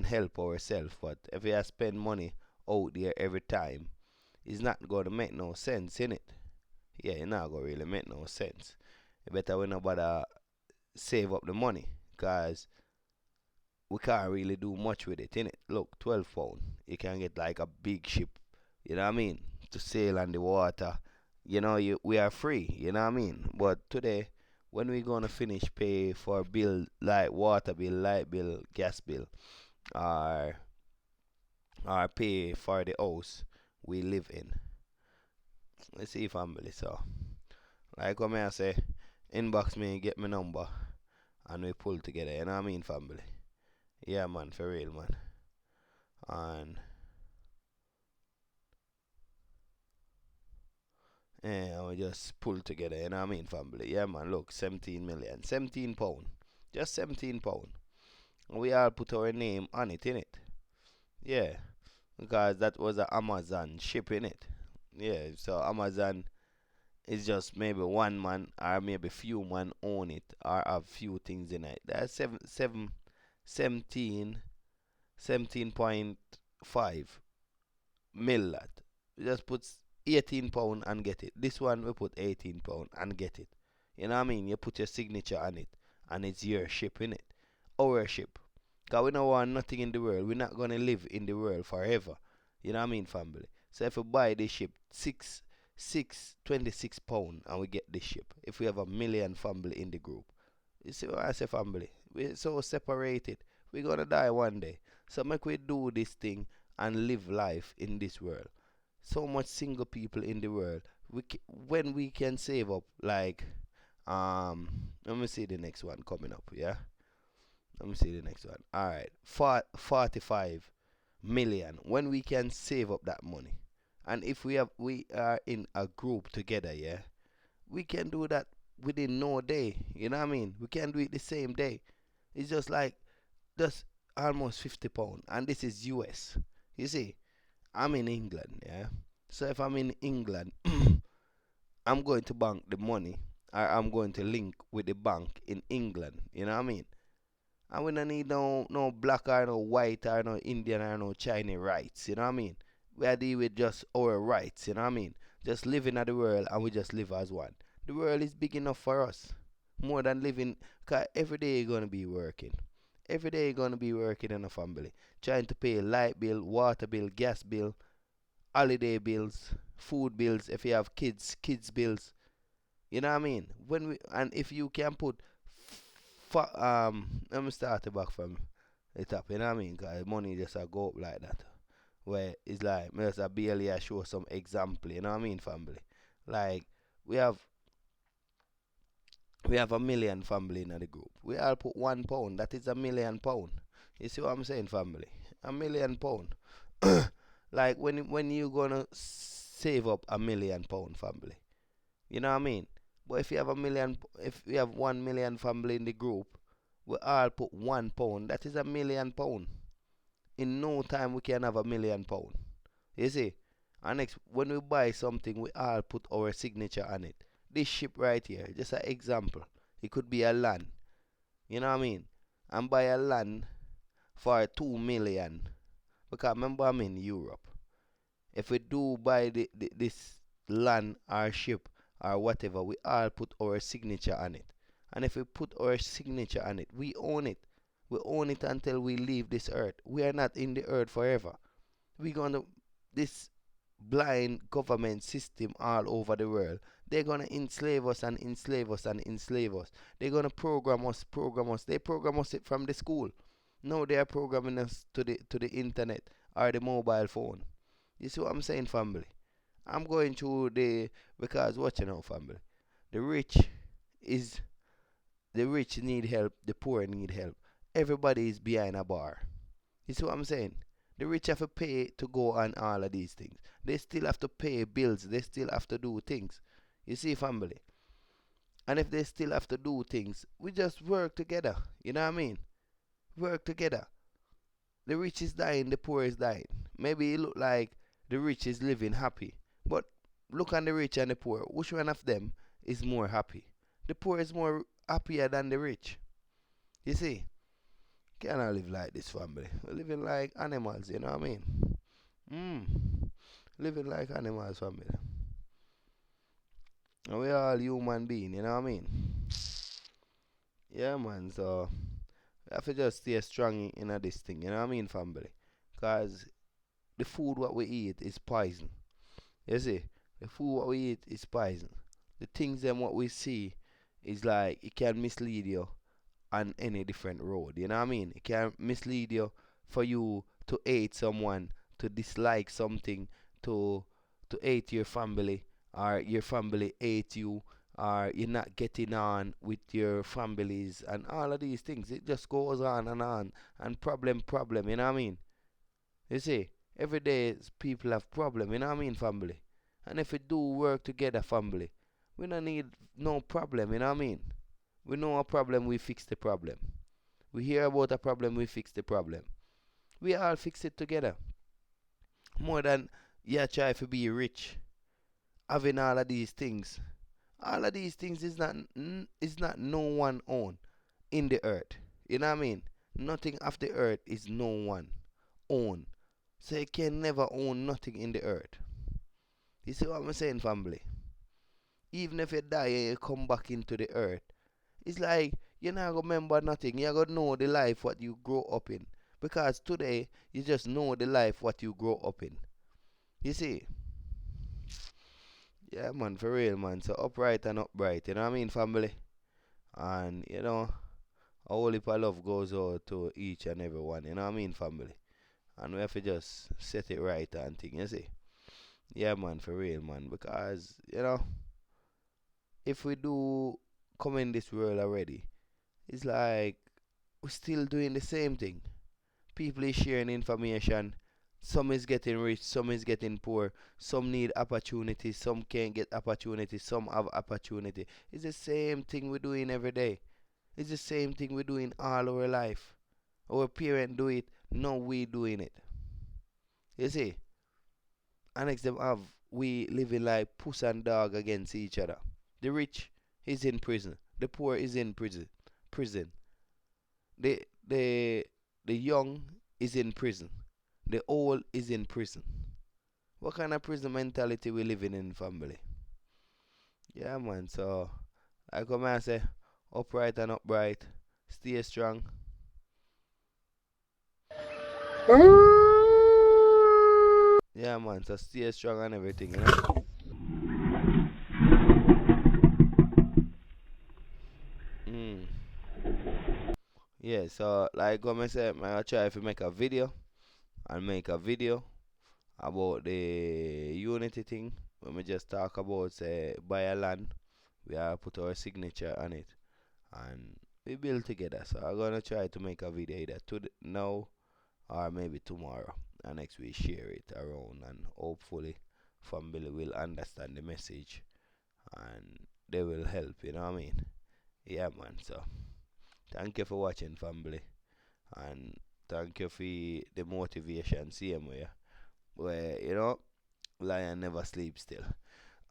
help ourselves. But if we spend money out there every time, it's not gonna make no sense, innit? Yeah, it's not gonna really make no sense. You better we nobody save up the money, cause we can't really do much with it, innit? Look, £12, you can get like a big ship, you know what I mean, to sail on the water. You know, we are free, you know what I mean? But today, when we gonna finish pay for bill like water bill, light bill, gas bill, or pay for the house we live in? Let's see, family. So, like what I say, inbox me, get my number, and we pull together, you know what I mean, family? Yeah, man, for real, man. And yeah, we just pull together, you know what I mean, family? Yeah, man, look, 17 million, £17, just £17. And we all put our name on it, innit? Yeah, because that was an Amazon ship, innit? Yeah, so Amazon is just maybe one man or maybe few man own it or have few things in it. That's 17.5 mil that. We just put £18 and get it. This one we put £18 and get it. You know what I mean? You put your signature on it and it's your ship, innit? Our ship. Because we don't want nothing in the world. We're not gonna live in the world forever. You know what I mean, family? So if we buy this ship, £26 and we get this ship. If we have a million family in the group. You see what I say, family? We're so separated. We're gonna die one day. So make we do this thing and live life in this world. So much single people in the world. When we can save up, like, let me see the next one coming up, yeah? Let me see the next one. Alright, 45 million. When we can save up that money. And if we are in a group together, yeah, we can do that within no day. You know what I mean? We can do it the same day. It's just like just almost £50. And this is US. You see, I'm in England, yeah. So if I'm in England, I'm going to bank the money, or I'm going to link with the bank in England. You know what I mean? And we don't need no black or no white or no Indian or no Chinese rights. You know what I mean? We are dealing with just our rights. You know what I mean? Just living in the world and we just live as one. The world is big enough for us. More than living, because every day you're going to be working. Every day you're going to be working in a family. Trying to pay light bill, water bill, gas bill, holiday bills, food bills, if you have kids bills. You know what I mean? And if you can put, let me start it back from the top, you know what I mean? Because money just go up like that. Where it's like, me just barely show some example, you know what I mean, family? Like, we have a million family in the group. We all put £1. That is £1 million. You see what I'm saying, family? £1 million. Like when you gonna save up £1 million, family? You know what I mean? But if you have if we have 1 million family in the group, we all put £1. That is £1 million. In no time we can have £1 million. You see? And next, when we buy something, we all put our signature on it. This ship right here, just an example. It could be a land. You know what I mean? And buy a land for 2 million. Because remember, I'm in Europe. If we do buy this land or ship or whatever, we all put our signature on it. And if we put our signature on it, we own it. We own it until we leave this earth. We are not in the earth forever. We're gonna, this blind government system all over the world, they're gonna enslave us and enslave us and enslave us. They're gonna program us. They program us it from the school. Now they are programming us to the internet or the mobile phone. You see what I'm saying, family? I'm going through because watch you now, family. The rich need help, the poor need help. Everybody is behind a bar. You see what I'm saying? The rich have to pay to go on all of these things. They still have to pay bills. They still have to do things. You see, family? And if they still have to do things, we just work together. You know what I mean? Work together. The rich is dying, the poor is dying. Maybe it look like the rich is living happy. But look on the rich and the poor. Which one of them is more happy? The poor is more happier than the rich. You see? Cannot live like this, family. We're living like animals, you know what I mean? Living like animals, family. And we're all human beings, you know what I mean? Yeah, man, so we have to just stay strong in this thing, you know what I mean, family? Because the food what we eat is poison. You see? The food what we eat is poison. The things them what we see is like, it can mislead you on any different road, you know what I mean? It can mislead you for you to hate someone, to dislike something, to hate your family, or your family hate you, or you're not getting on with your families, and all of these things. It just goes on, and problem, you know what I mean? You see, every day people have problem, you know what I mean, family? And if we do work together, family, we don't need no problem, you know what I mean? We know a problem, we fix the problem. We hear about a problem, we fix the problem. We all fix it together. More than you try to be rich, having all of these things. All of these things is not no one own in the earth. You know what I mean? Nothing of the earth is no one own. So you can never own nothing in the earth. You see what I'm saying, family? Even if you die and you come back into the earth, it's like you're not going to remember nothing. You're going to know the life what you grow up in. Because today, you just know the life what you grow up in. You see? Yeah, man, for real, man. So upright and upright, you know what I mean, family? And, you know, a whole heap of love goes out to each and every one, you know what I mean, family? And we have to just set it right and thing, you see? Yeah, man, for real, man. Because, you know, if we do come in this world already, it's like we're still doing the same thing. People is sharing information. Some is getting rich, some is getting poor. Some need opportunities, some can't get opportunities, some have opportunity. It's the same thing we're doing every day. It's the same thing we're doing all our life. Our parents do it, now we doing it. You see? And next them have we living like puss and dog against each other. The rich is in prison. The poor is in prison. The young is in prison. The old is in prison. What kind of prison mentality we living in, family? Yeah, man. So I come and say, upright and upright. Stay strong. Yeah, man. So stay strong and everything, you know? Yeah, so like what I said, I try to make a video. I'll make a video about the unity thing. When we just talk about say buy a land, we have put our signature on it and we build together. So I'm gonna try to make a video either now or maybe tomorrow, and next we share it around, and hopefully family will understand the message and they will help, you know what I mean? Yeah, man. So thank you for watching, family, and thank you for the motivation, same way, where, you know, lion never sleeps still.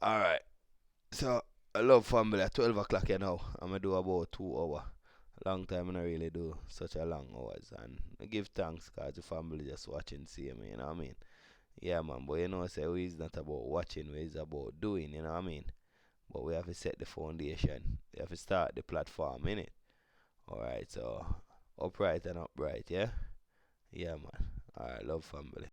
Alright, so I love family. At 12 o'clock, you know, I'm going to do about 2 hours. Long time I don't really do such a long hours, and I give thanks because the family just watching, see me, you know what I mean? Yeah, man, but you know, say it's not about watching, it's about doing, you know what I mean? But we have to set the foundation, we have to start the platform, innit? Alright, so upright and upright, yeah? Yeah, man. Alright, love family.